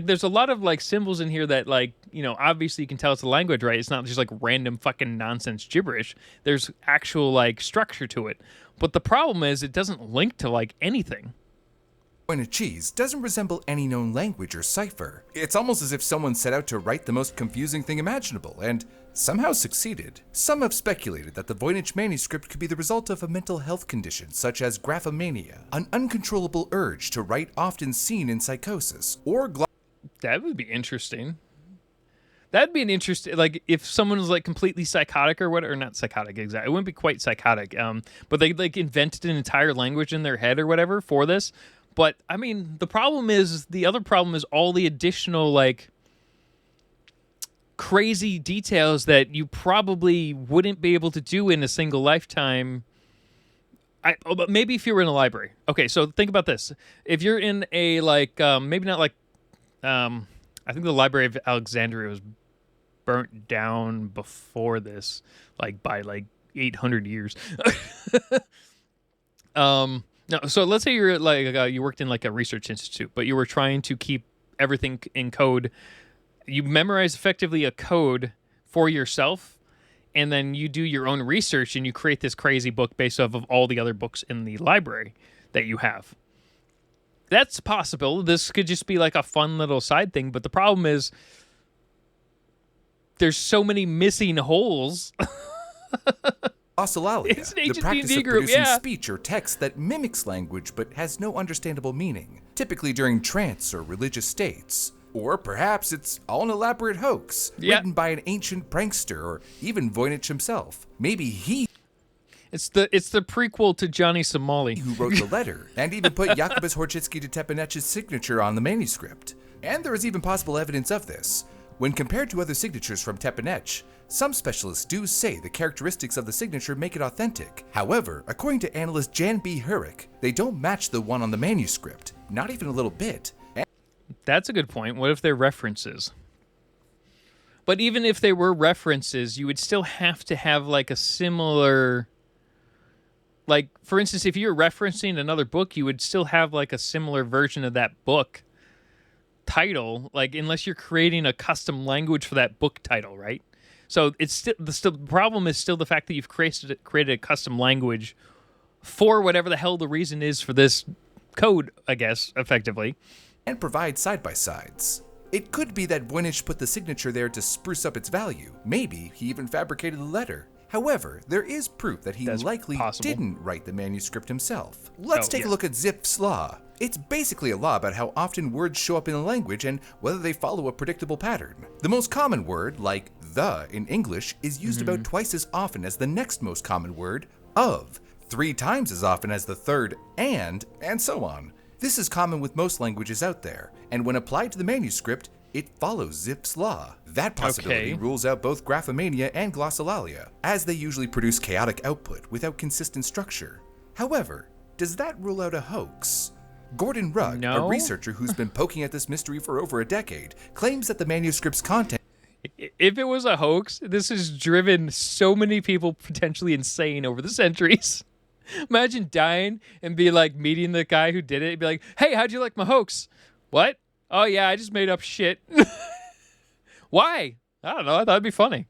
there's a lot of like symbols in here that obviously you can tell it's a language, right? It's not just like random fucking nonsense gibberish. There's actual like structure to it. But the problem is it doesn't link to like anything. Voynich cheese doesn't resemble any known language or cipher. It's almost as if someone set out to write the most confusing thing imaginable, and somehow succeeded. Some have speculated that the Voynich manuscript could be the result of a mental health condition such as graphomania, an uncontrollable urge to write often seen in psychosis, or That would be interesting. That'd be an interesting, like, if someone was, like, completely psychotic or whatever, or not psychotic, exactly. It wouldn't be quite psychotic, but they, like, invented an entire language in their head or whatever for this. But, I mean, the other problem is all the additional, like, crazy details that you probably wouldn't be able to do in a single lifetime. But maybe if you were in a library. Okay, so think about this. If you're in a, like, maybe not like, I think the Library of Alexandria was burnt down before this, like by like 800 years. No, so let's say you're like you worked in like a research institute, but you were trying to keep everything in code. You memorize effectively a code for yourself, and then you do your own research and you create this crazy book based off of all the other books in the library that you have. That's possible. This could just be like a fun little side thing, but the problem is there's so many missing holes. glossolalia, It's an the ancient practice D&D of group, producing yeah. speech or text that mimics language but has no understandable meaning, typically during trance or religious states. Or perhaps it's all an elaborate hoax, Yeah. written by an ancient prankster or even Voynich himself. Maybe he It's the prequel to Johnny Somali. who wrote the letter, and even put Jakubus Horchitsky to Tepanech's signature on the manuscript. And there is even possible evidence of this. When compared to other signatures from Tepenech, some specialists do say the characteristics of the signature make it authentic. However, according to analyst Jan B. Hurrick, they don't match the one on the manuscript, not even a little bit. That's a good point. What if they're references? But even if they were references, you would still have to have like a similar... Like, for instance, if you're referencing another book, you would still have like a similar version of that book title, like unless you're creating a custom language for that book title, right? So it's still the problem is still the fact that you've created a custom language for whatever the hell the reason is for this code, I guess, effectively. And provide side-by-sides. It could be that Voynich put the signature there to spruce up its value. Maybe he even fabricated the letter. However, there is proof that he likely didn't write the manuscript himself. Let's take a look at Zipf's law. It's basically a law about how often words show up in a language and whether they follow a predictable pattern. The most common word, like the in English, is used about twice as often as the next most common word, of, 3 times as often as the third, and so on. This is common with most languages out there, and when applied to the manuscript, it follows Zipf's law. That possibility rules out both graphomania and glossolalia, as they usually produce chaotic output without consistent structure. However, does that rule out a hoax? Gordon Rugg, a researcher who's been poking at this mystery for over a decade, claims that the manuscript's content... If it was a hoax, this has driven so many people potentially insane over the centuries. Imagine dying and be like meeting the guy who did it and be like, hey, how'd you like my hoax? What? Oh, yeah, I just made up shit. Why? I don't know. I thought it'd be funny.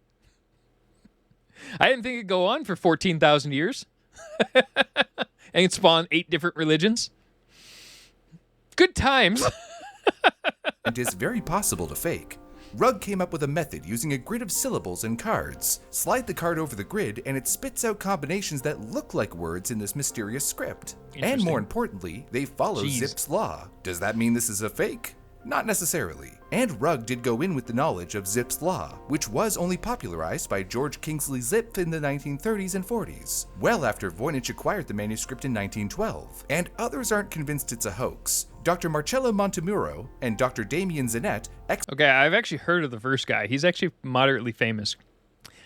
I didn't think it'd go on for 14,000 years and spawn 8 different religions. Good times. It is very possible to fake. Rugg came up with a method using a grid of syllables and cards. Slide the card over the grid and it spits out combinations that look like words in this mysterious script. And more importantly, they follow Zipf's law. Does that mean this is a fake? Not necessarily. And Rugg did go in with the knowledge of Zipf's law, which was only popularized by George Kingsley Zipf in the 1930s and 40s, well after Voynich acquired the manuscript in 1912. And others aren't convinced it's a hoax. Dr. Marcello Montemuro and Dr. Damien Zanet... Okay, I've actually heard of the first guy. He's actually moderately famous.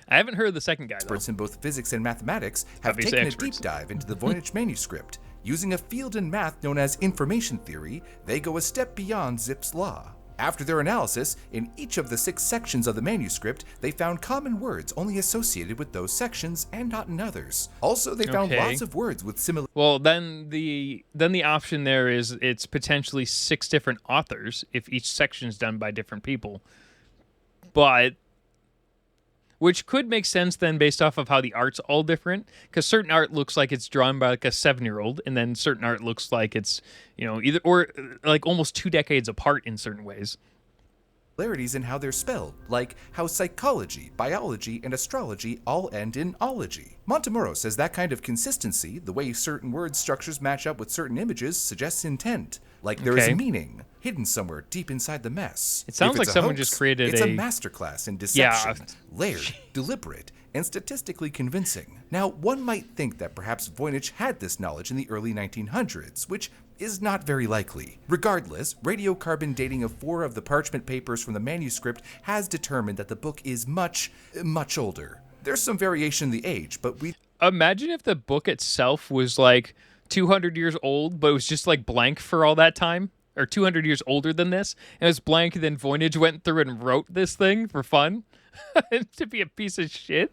I haven't heard of the second guy, though. Experts in both physics and mathematics have taken a deep dive into the Voynich manuscript. Using a field in math known as information theory, they go a step beyond Zipf's law. After their analysis, in each of the 6 sections of the manuscript, they found common words only associated with those sections and not in others. Also, they found lots of words with similar... Well, then the option there is it's potentially 6 different authors if each section is done by different people. But... which could make sense then based off of how the art's all different, because certain art looks like it's drawn by like a 7-year-old, and then certain art looks like it's, either or like almost 2 decades apart in certain ways. Similarities in how they're spelled, like how psychology, biology, and astrology all end in ology. Montemuro says that kind of consistency, the way certain word structures match up with certain images, suggests intent, like there is meaning hidden somewhere deep inside the mess. It sounds like someone just created it's a masterclass in deception, layered, deliberate, and statistically convincing. Now, one might think that perhaps Voynich had this knowledge in the early 1900s, which is not very likely. Regardless, radiocarbon dating of 4 of the parchment papers from the manuscript has determined that the book is much, much older. There's some variation in the age, but we... Imagine if the book itself was like 200 years old, but it was just like blank for all that time, or 200 years older than this, and it was blank, and then Voynich went through and wrote this thing for fun to be a piece of shit.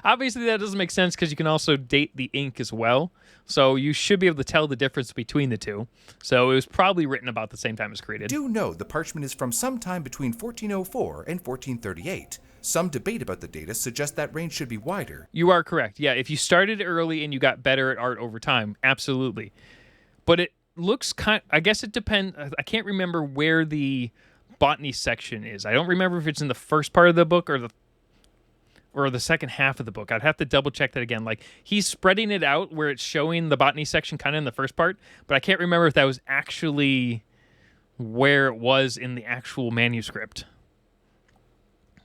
Obviously, that doesn't make sense because you can also date the ink as well. So you should be able to tell the difference between the two. So it was probably written about the same time as created. Do know the parchment is from sometime between 1404 and 1438. Some debate about the data suggests that range should be wider. You are correct. Yeah, if you started early and you got better at art over time, absolutely. But it looks I guess it depends. I can't remember where the botany section is. I don't remember if it's in the first part of the book or the second half of the book. I'd have to double check that again. Like, he's spreading it out where it's showing the botany section kind of in the first part, but I can't remember if that was actually where it was in the actual manuscript.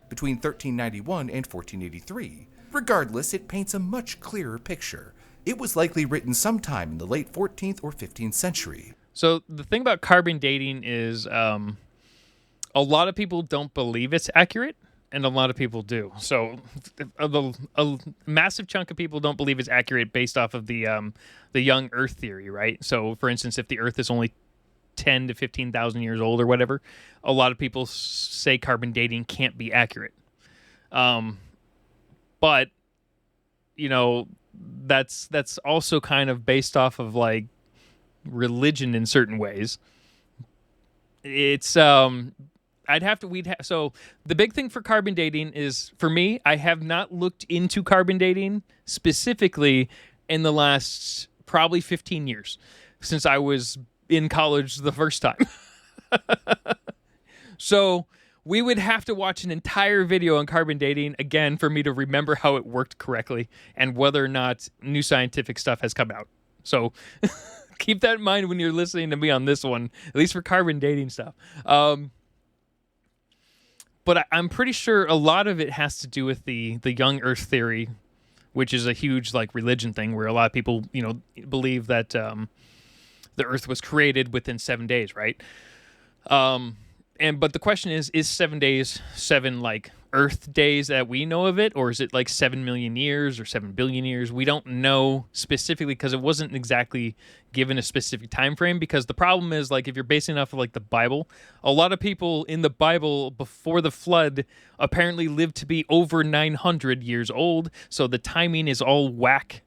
Between 1391 and 1483. Regardless, it paints a much clearer picture. It was likely written sometime in the late 14th or 15th century. So the thing about carbon dating is a lot of people don't believe it's accurate, and a lot of people do. So a massive chunk of people don't believe it's accurate based off of the young Earth theory, right? So, for instance, if the Earth is only 10 to 15,000 years old or whatever, a lot of people say carbon dating can't be accurate. But that's also kind of based off of like religion in certain ways. It's so the big thing for carbon dating is, for me, I have not looked into carbon dating specifically in the last probably 15 years since I was in college the first time. So we would have to watch an entire video on carbon dating again for me to remember how it worked correctly and whether or not new scientific stuff has come out. So keep that in mind when you're listening to me on this one, at least for carbon dating stuff. But I'm pretty sure a lot of it has to do with the young Earth theory, which is a huge like religion thing where a lot of people, believe that the Earth was created within 7 days, right? But the question is 7 days 7 like Earth days that we know of it, or is it like 7 million years or 7 billion years? We don't know specifically because it wasn't exactly given a specific time frame. Because the problem is, like, if you're basing it off of like the Bible, a lot of people in the Bible before the flood apparently lived to be over 900 years old, so the timing is all whack.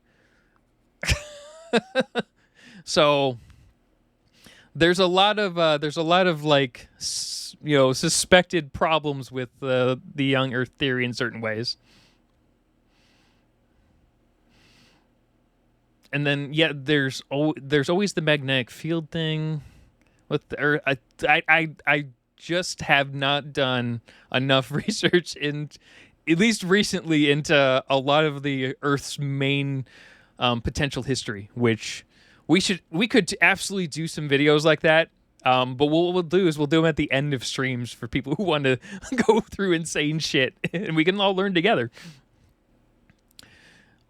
So there's a lot of like suspected problems with the young Earth theory in certain ways. And then there's always the magnetic field thing with the Earth. I just have not done enough research in, at least recently, into a lot of the Earth's main potential history, which we could absolutely do some videos like that. But what we'll do is we'll do them at the end of streams for people who want to go through insane shit, and we can all learn together.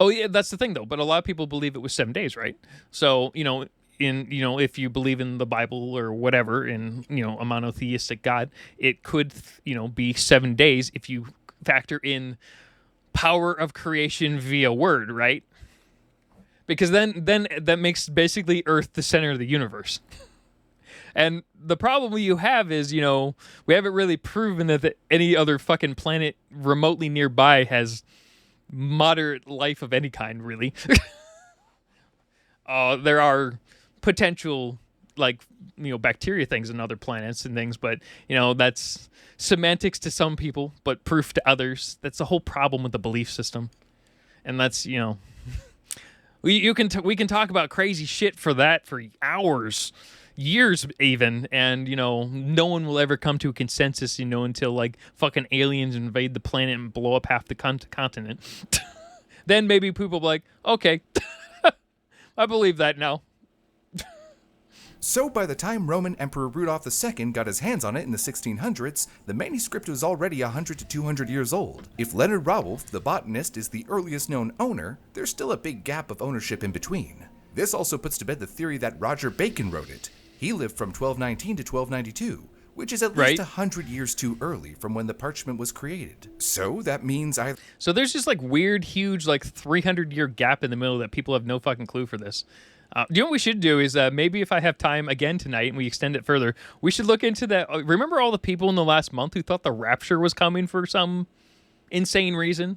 Oh yeah, that's the thing though. But a lot of people believe it was 7 days, right? So if you believe in the Bible or whatever, in a monotheistic God, it could be 7 days if you factor in power of creation via word, right? Because then that makes basically Earth the center of the universe. And the problem you have is, we haven't really proven that any other fucking planet remotely nearby has moderate life of any kind, really. There are potential, like, bacteria things in other planets and things, but, that's semantics to some people, but proof to others. That's the whole problem with the belief system. And that's, we can talk about crazy shit for that for hours, years even, and no one will ever come to a consensus until like fucking aliens invade the planet and blow up half the continent. Then maybe people will be like, okay, I believe that now. So by the time Roman Emperor Rudolph II got his hands on it in the 1600s, the manuscript was already 100 to 200 years old. If Leonard Rauwolf, the botanist, is the earliest known owner, there's still a big gap of ownership in between. This also puts to bed the theory that Roger Bacon wrote it. He lived from 1219 to 1292, which is at least 100 years too early from when the parchment was created. So that means So there's just like weird, huge, like 300-year gap in the middle that people have no fucking clue for this. Do you know what we should do is maybe if I have time again tonight and we extend it further, we should look into that. Remember all the people in the last month who thought the rapture was coming for some insane reason?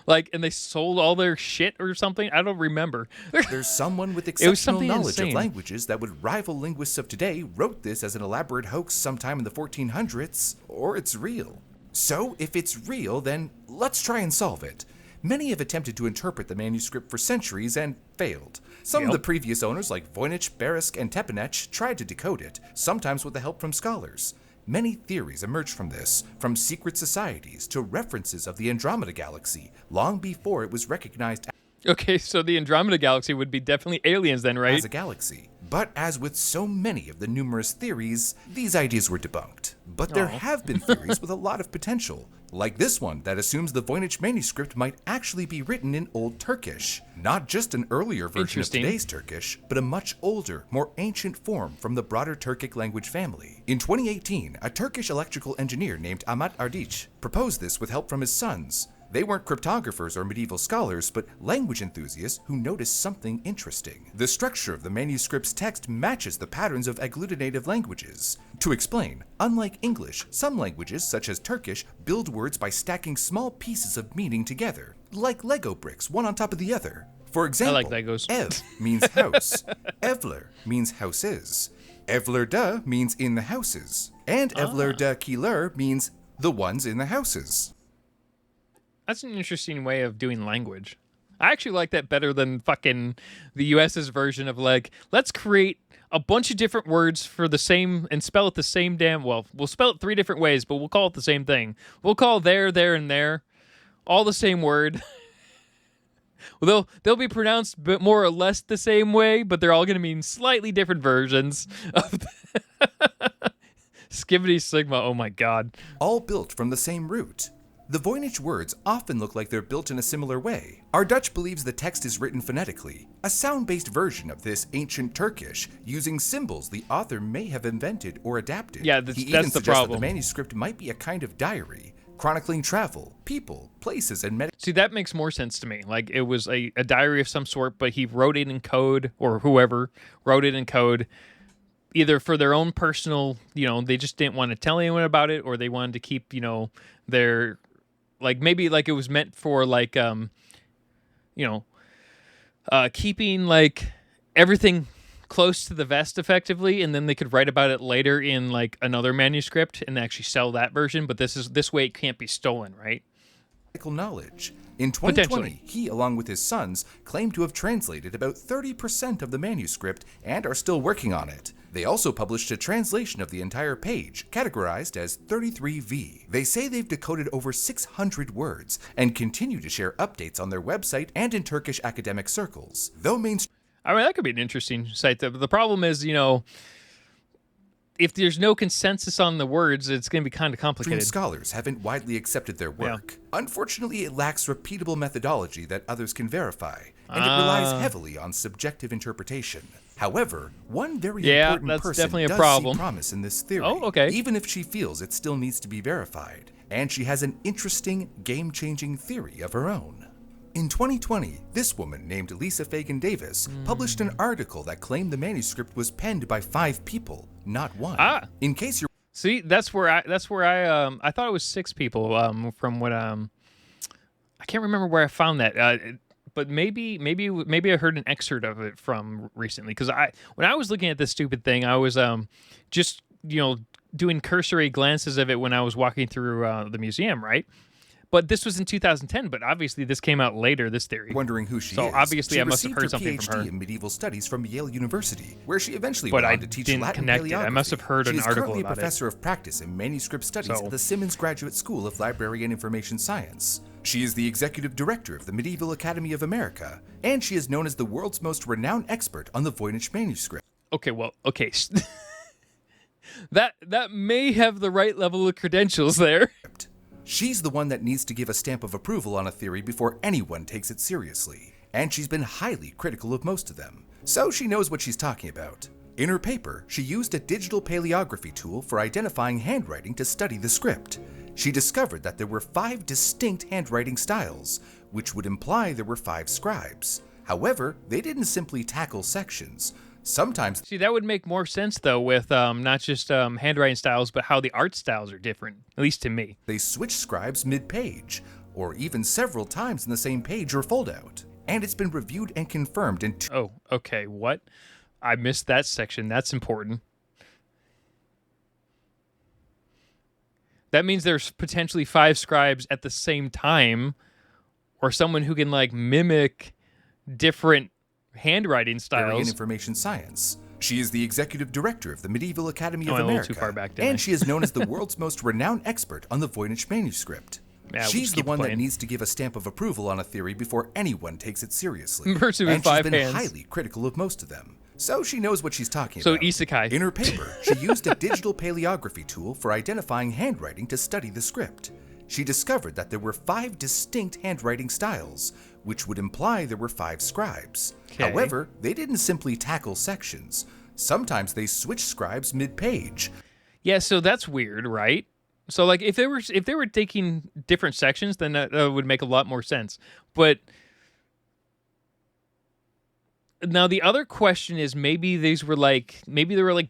And they sold all their shit or something? I don't remember. There's someone with exceptional knowledge insane of languages that would rival linguists of today wrote this as an elaborate hoax sometime in the 1400s, or it's real. So if it's real, then let's try and solve it. Many have attempted to interpret the manuscript for centuries and failed. Some of the previous owners, like Voynich, Berisk, and Tepenech, tried to decode it, sometimes with the help from scholars. Many theories emerged from this, from secret societies to references of the Andromeda Galaxy, long before it was recognized Okay, so the Andromeda Galaxy would be definitely aliens then, right? as a galaxy. But as with so many of the numerous theories, these ideas were debunked. But there have been theories with a lot of potential, like this one that assumes the Voynich manuscript might actually be written in Old Turkish. Not just an earlier version of today's Turkish, but a much older, more ancient form from the broader Turkic language family. In 2018, a Turkish electrical engineer named Ahmet Ardiç proposed this with help from his sons. They weren't cryptographers or medieval scholars, but language enthusiasts who noticed something interesting. The structure of the manuscript's text matches the patterns of agglutinative languages. To explain, unlike English, some languages, such as Turkish, build words by stacking small pieces of meaning together, like Lego bricks, one on top of the other. For example, I like Legos. Ev means house, Evler means houses, Evlerde means in the houses, and Evlerdekiler means the ones in the houses. That's an interesting way of doing language. I actually like that better than fucking the US's version of like, let's create a bunch of different words for the same and spell it the same damn well. We'll spell it 3 different ways, but we'll call it the same thing. We'll call there, and there all the same word. Well, they'll be pronounced more or less the same way, but they're all going to mean slightly different versions of Skibbity Sigma. Oh my god. All built from the same root. The Voynich words often look like they're built in a similar way. Ardiç believes the text is written phonetically, a sound-based version of this ancient Turkish, using symbols the author may have invented or adapted. Yeah, He even that's the suggests problem. that the manuscript might be a kind of diary, chronicling travel, people, places, and See, that makes more sense to me. Like, it was a diary of some sort, but he wrote it in code, or whoever wrote it in code, either for their own personal, they just didn't want to tell anyone about it, or they wanted to keep, their... Like, maybe, like, it was meant for, like, keeping, like, everything close to the vest, effectively, and then they could write about it later in, like, another manuscript and actually sell that version, but this way it can't be stolen, right? knowledge. In 2020, he, along with his sons, claimed to have translated about 30% of the manuscript and are still working on it. They also published a translation of the entire page, categorized as 33V. They say they've decoded over 600 words and continue to share updates on their website and in Turkish academic circles. Though mainstream... I mean, that could be an interesting site. The problem is, if there's no consensus on the words, it's going to be kind of complicated. Scholars haven't widely accepted their work. Yeah. Unfortunately, it lacks repeatable methodology that others can verify, and it relies heavily on subjective interpretation. However, one very important person does see promise in this theory, even if she feels it still needs to be verified, and she has an interesting, game-changing theory of her own. In 2020, this woman named Lisa Fagan Davis published an article that claimed the manuscript was penned by 5 people, not 1. In case you're... See, that's where I thought it was 6 people from what I can't remember where I found that. But maybe I heard an excerpt of it from recently, because when I was looking at this stupid thing, I was just doing cursory glances of it when I was walking through the museum, right? But this was in 2010, but obviously this came out later, this theory. Wondering who she is. So obviously I must have heard something PhD from her. in medieval studies from Yale University, where she eventually went on to teach Latin paleography. I must have heard an article about it. She is currently a professor of practice in manuscript studies at the Simmons Graduate School of Library and Information Science. She is the executive director of the Medieval Academy of America, and she is known as the world's most renowned expert on the Voynich manuscript. Okay. That may have the right level of credentials there. She's the one that needs to give a stamp of approval on a theory before anyone takes it seriously, and she's been highly critical of most of them, so she knows what she's talking about. In her paper, she used a digital paleography tool for identifying handwriting to study the script. She discovered that there were 5 distinct handwriting styles, which would imply there were 5 scribes. However, they didn't simply tackle sections. Sometimes... See, that would make more sense, though, with not just handwriting styles, but how the art styles are different, at least to me. They switch scribes mid-page, or even several times in the same page or foldout. And it's been reviewed and confirmed in... Oh, okay, what? I missed that section. That's important. That means there's potentially 5 scribes at the same time, or someone who can, like, mimic different handwriting styles. In information science. She is the executive director of the Medieval Academy of America, too far back, and she is known as the world's most renowned expert on the Voynich manuscript. She's the one that needs to give a stamp of approval on a theory before anyone takes it seriously. And she's been highly critical of most of them, so she knows what she's talking So about. isekai. In her paper, she used a digital paleography tool for identifying handwriting to study the script. She discovered that there were 5 distinct handwriting styles, which would imply there were 5 scribes. Okay. However, they didn't simply tackle sections. Sometimes they switched scribes mid-page. Yeah, so that's weird, right? So like if they were taking different sections, then that would make a lot more sense. But now the other question is maybe there were like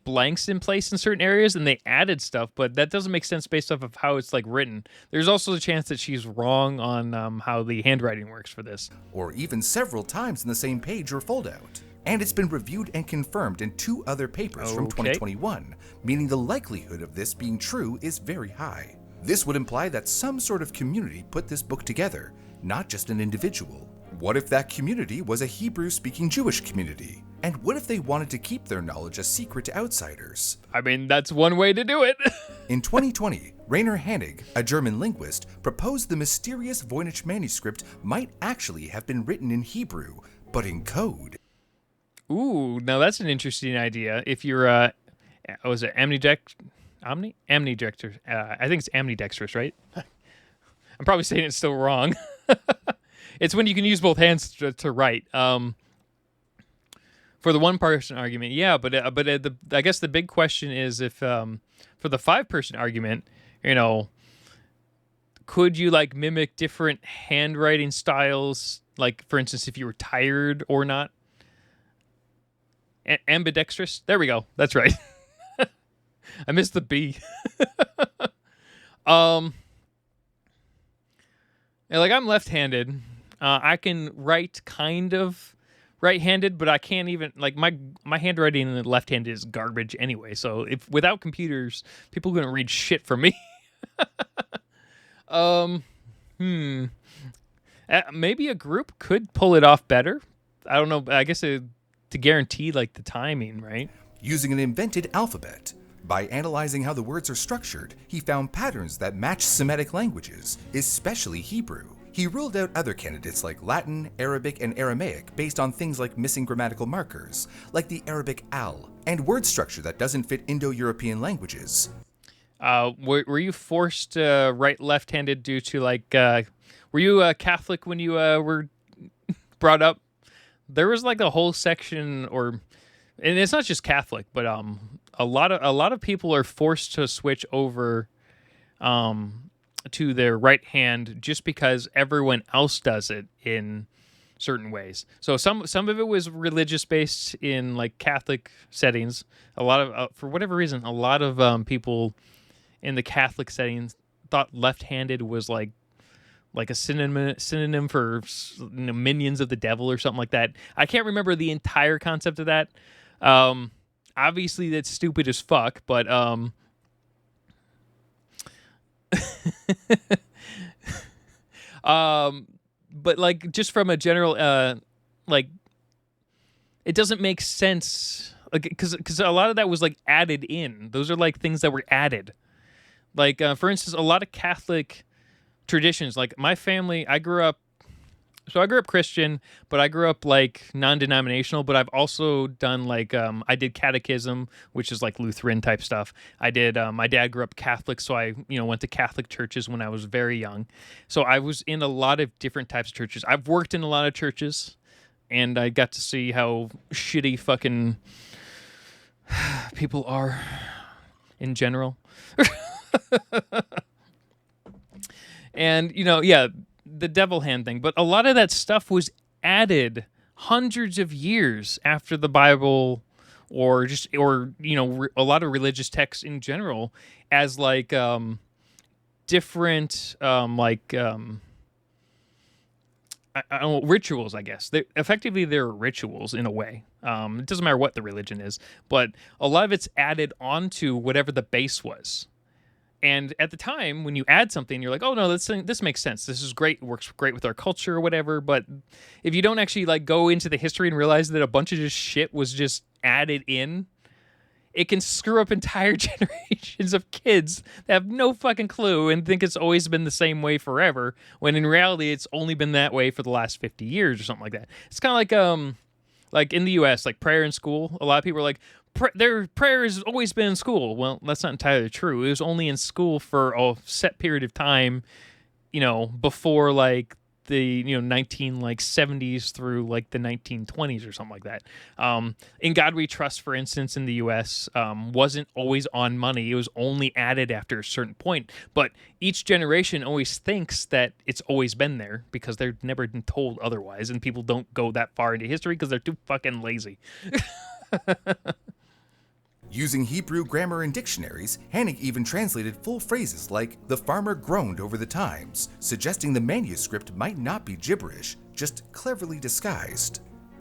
blanks in place in certain areas and they added stuff, but that doesn't make sense based off of how it's like written. There's also the chance that she's wrong on how the handwriting works for this. Or even several times in the same page or foldout. And it's been reviewed and confirmed in 2 other papers from 2021, meaning the likelihood of this being true is very high. This would imply that some sort of community put this book together, not just an individual. What if that community was a Hebrew-speaking Jewish community? And what if they wanted to keep their knowledge a secret to outsiders? I mean, that's one way to do it. In 2020, Rainer Hannig, a German linguist, proposed the mysterious Voynich manuscript might actually have been written in Hebrew, but in code. Ooh, now that's an interesting idea. If you're was it ambidextrous? I think it's ambidextrous, right? I'm probably saying it still wrong. It's when you can use both hands to write. For the one-person argument, yeah, but I guess the big question is if for the 5-person argument, could you like mimic different handwriting styles? Like, for instance, if you were tired or not. Ambidextrous. There we go. That's right. I missed the B. Like I'm left-handed. I can write kind of right-handed, but I can't even like my handwriting in the left-handed is garbage anyway. So if without computers, people are gonna read shit from me. Maybe a group could pull it off better. I don't know. I guess to guarantee like the timing, right? Using an invented alphabet. By analyzing how the words are structured, he found patterns that match Semitic languages, especially Hebrew. He ruled out other candidates like Latin, Arabic, and Aramaic based on things like missing grammatical markers, like the Arabic al, and word structure that doesn't fit Indo-European languages. Were you forced to write left-handed due to like, were you Catholic when you were brought up? There was like a whole section, and it's not just Catholic, but a lot of people are forced to switch over to their right hand just because everyone else does it in certain ways. So some of it was religious based in like Catholic settings. A lot of for whatever reason, a lot of people in the Catholic settings thought left-handed was like a synonym for minions of the devil or something like that. I can't remember the entire concept of that. Obviously that's stupid as fuck, but but like just from a general like it doesn't make sense, like because a lot of that was like added in. Those are like things that were added. Like for instance, a lot of Catholic traditions, like my family, I grew up Christian, but I grew up like non-denominational, but I've also done like I did catechism, which is like Lutheran type stuff. I did my dad grew up Catholic, so I went to Catholic churches when I was very young. So I was in a lot of different types of churches. I've worked in a lot of churches, and I got to see how shitty fucking people are in general. And yeah, the devil hand thing, but a lot of that stuff was added hundreds of years after the Bible, or a lot of religious texts in general, as like different I don't know, rituals, I guess. They're rituals in a way. It doesn't matter what the religion is, but a lot of it's added onto whatever the base was. And at the time, when you add something, you're like, oh, no, this makes sense. This is great. It works great with our culture or whatever. But if you don't actually like go into the history and realize that a bunch of just shit was just added in, it can screw up entire generations of kids that have no fucking clue and think it's always been the same way forever, when in reality, it's only been that way for the last 50 years or something like that. It's kind of like in the U.S., like prayer in school. A lot of people are like, their prayer has always been in school. Well, that's not entirely true. It was only in school for a set period of time, before like the 1970s through like the 1920s or something like that. In God We Trust, for instance, in the U.S., wasn't always on money. It was only added after a certain point. But each generation always thinks that it's always been there because they're never been told otherwise, and people don't go that far into history because they're too fucking lazy. Using Hebrew grammar and dictionaries, Hannig even translated full phrases like, "the farmer groaned over the times," suggesting the manuscript might not be gibberish, just cleverly disguised.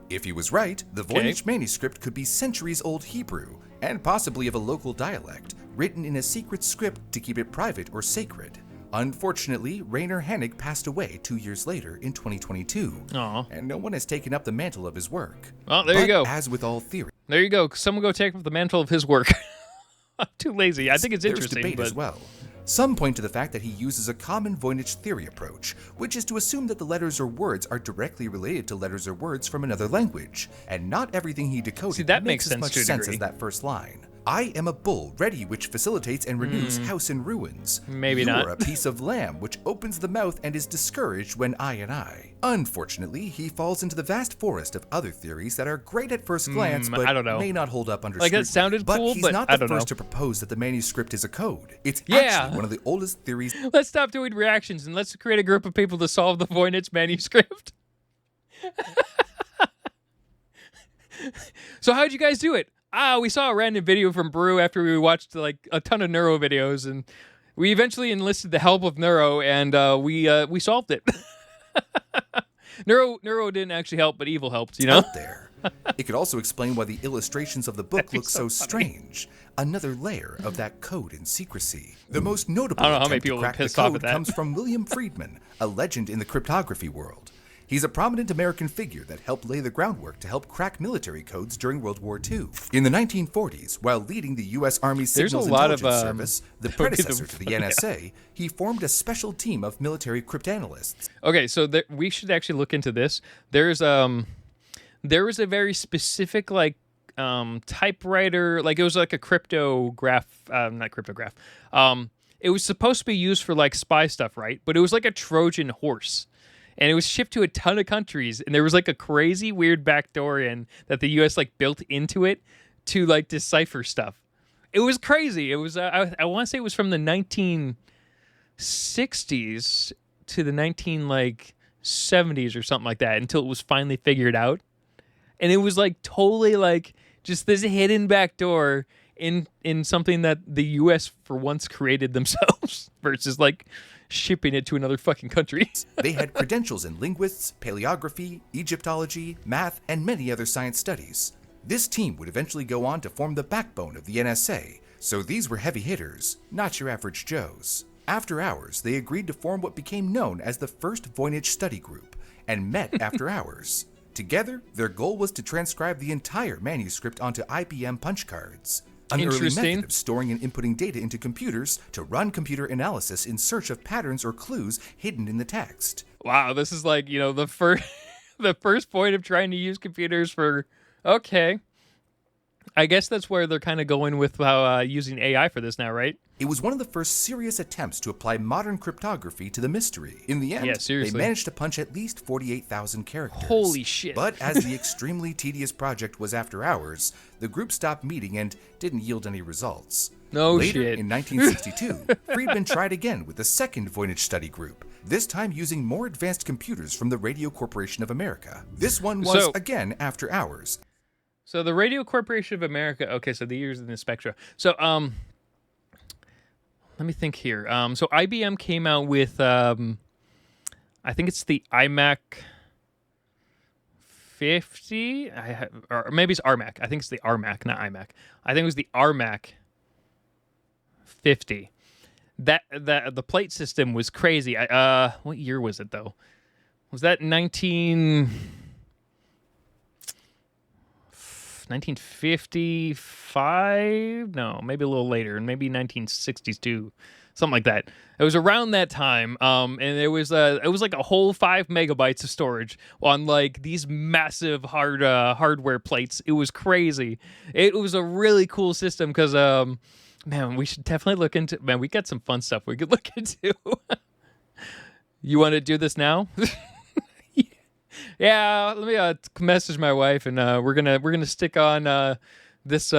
If he was right, the Voynich manuscript could be centuries-old Hebrew, and possibly of a local dialect, written in a secret script to keep it private or sacred. Unfortunately, Rainer Hannig passed away 2 years later in 2022, and no one has taken up the mantle of his work. Well, there you go. As with all theory, there you go. Someone go take up the mantle of his work. I'm too lazy. I think it's interesting. There's debate as well. Some point to the fact that he uses a common Voynich theory approach, which is to assume that the letters or words are directly related to letters or words from another language, and not everything he decoded makes as much sense as that first line. "I am a bull ready which facilitates and renews house in ruins. Maybe You're not. a piece of lamb which opens the mouth and is discouraged when I and I." Unfortunately, he falls into the vast forest of other theories that are great at first glance, but I don't know. may not hold up under Like, scrutiny. that sounded cool, he's but not I the don't first know. to propose that the manuscript is a code. It's Yeah. actually one of the oldest theories. Let's stop doing reactions and let's create a group of people to solve the Voynich manuscript. So how'd you guys do it? We saw a random video from Brew after we watched like a ton of neuro videos, and we eventually enlisted the help of Neuro, and we solved it. Neuro didn't actually help, but evil helped, Out there. It could also explain why the illustrations of the book look so strange. Another layer of that code and secrecy. The most notable I don't know how many attempt to people are crack the pissed off code at that. comes from William Friedman, a legend in the cryptography world. He's a prominent American figure that helped lay the groundwork to help crack military codes during World War II. In the 1940s, while leading the U.S. Army Signals Intelligence Service, the predecessor to the NSA, he formed a special team of military cryptanalysts. Okay, so we should actually look into this. There was a very specific typewriter, like it was like a cryptograph, not cryptograph. It was supposed to be used for like spy stuff, right? But it was like a Trojan horse. And it was shipped to a ton of countries, and there was like a crazy weird backdoor in that the U.S. like built into it to like decipher stuff. It was crazy. It was I want to say it was from the 1960s to the 1970s or something like that until it was finally figured out. And it was like totally like just this hidden backdoor in something that the U.S. for once created themselves versus like shipping it to another fucking country. They had credentials in linguists, paleography, Egyptology, math, and many other science studies. This team would eventually go on to form the backbone of the NSA, so these were heavy hitters, not your average Joes. After hours, they agreed to form what became known as the First Voynich Study Group, and met after hours. Together, their goal was to transcribe the entire manuscript onto IBM punch cards. An early method of storing and inputting data into computers to run computer analysis in search of patterns or clues hidden in the text. Wow, this is like, the first point of trying to use computers for, okay. I guess that's where they're kind of going with using AI for this now, right? It was one of the first serious attempts to apply modern cryptography to the mystery. In the end, they managed to punch at least 48,000 characters. Holy shit. But as the extremely tedious project was after hours, the group stopped meeting and didn't yield any results. Later, in 1962, Friedman tried again with the second Voynich study group, this time using more advanced computers from the Radio Corporation of America. This one was, again, after hours. So the Radio Corporation of America, okay, so the years in the spectra. So, let me think here. So IBM came out with, I think it's the iMac 50, or maybe it's RMac. I think it's the RMac, not iMac. I think it was the RMac 50. That the plate system was crazy. What year was it though? Was that 19? 1955? No, maybe a little later, and maybe 1962, something like that. It was around that time, and it was like a whole 5 megabytes of storage on like these massive hardware plates. It was crazy. It was a really cool system because man, we should definitely look into. Man, we got some fun stuff we could look into. You want to do this now? Yeah, let me message my wife, and we're gonna stick on this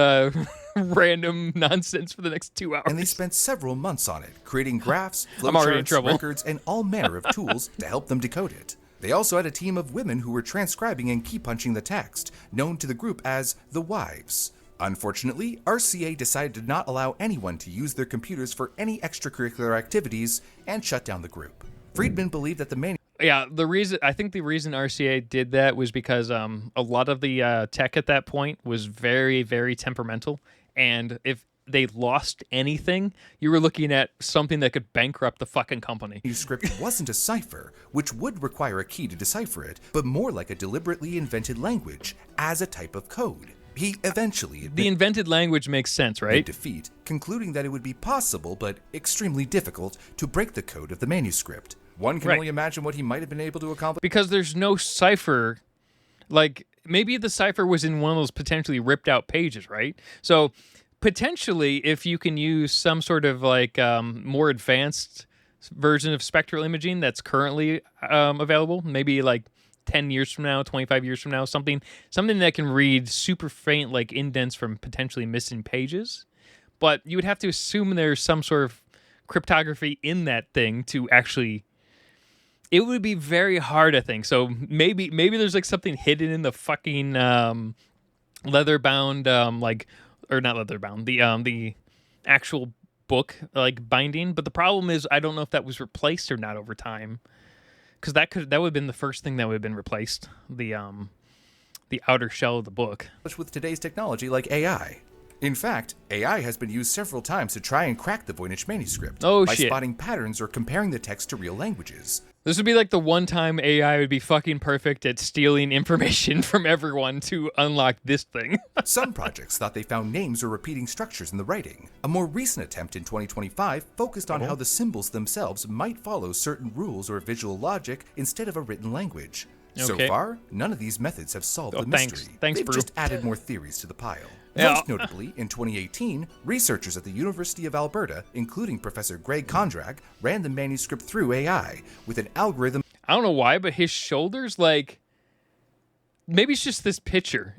random nonsense for the next 2 hours. And they spent several months on it, creating graphs, I'm already in flowcharts, trouble. records, and all manner of tools to help them decode it. They also had a team of women who were transcribing and key punching the text, known to the group as the Wives. Unfortunately, RCA decided to not allow anyone to use their computers for any extracurricular activities and shut down the group. Friedman believed that the Yeah, the reason RCA did that was because a lot of the tech at that point was very, very temperamental, and if they lost anything, you were looking at something that could bankrupt the fucking company. manuscript wasn't a cipher, which would require a key to decipher it, but more like a deliberately invented language as a type of code. He eventually The invented language makes sense, right? defeat, concluding that it would be possible but extremely difficult to break the code of the manuscript. One can Right. only imagine what he might have been able to accomplish. Because there's no cipher. Like, maybe the cipher was in one of those potentially ripped out pages, right? So potentially, if you can use some sort of like more advanced version of spectral imaging that's currently available, maybe like 10 years from now, 25 years from now, something that can read super faint like indents from potentially missing pages. But you would have to assume there's some sort of cryptography in that thing to actually. It would be very hard, I think. So maybe there's like something hidden in the fucking leather bound or not leather bound, the actual book like binding. But the problem is I don't know if that was replaced or not over time. Because that would have been the first thing that would have been replaced, the outer shell of the book. With today's technology like AI. In fact, AI has been used several times to try and crack the Voynich manuscript by shit. spotting patterns or comparing the text to real languages. This would be like the one time AI would be fucking perfect at stealing information from everyone to unlock this thing. Some projects thought they found names or repeating structures in the writing. A more recent attempt in 2025 focused on how the symbols themselves might follow certain rules or visual logic instead of a written language. So Okay. far, none of these methods have solved the thanks. mystery. Thanks, They've Brew. just added more theories to the pile. Yeah. Most notably, in 2018, researchers at the University of Alberta, including Professor Greg Kondrack, ran the manuscript through AI with an algorithm. I don't know why, but his shoulders, like, maybe it's just this picture.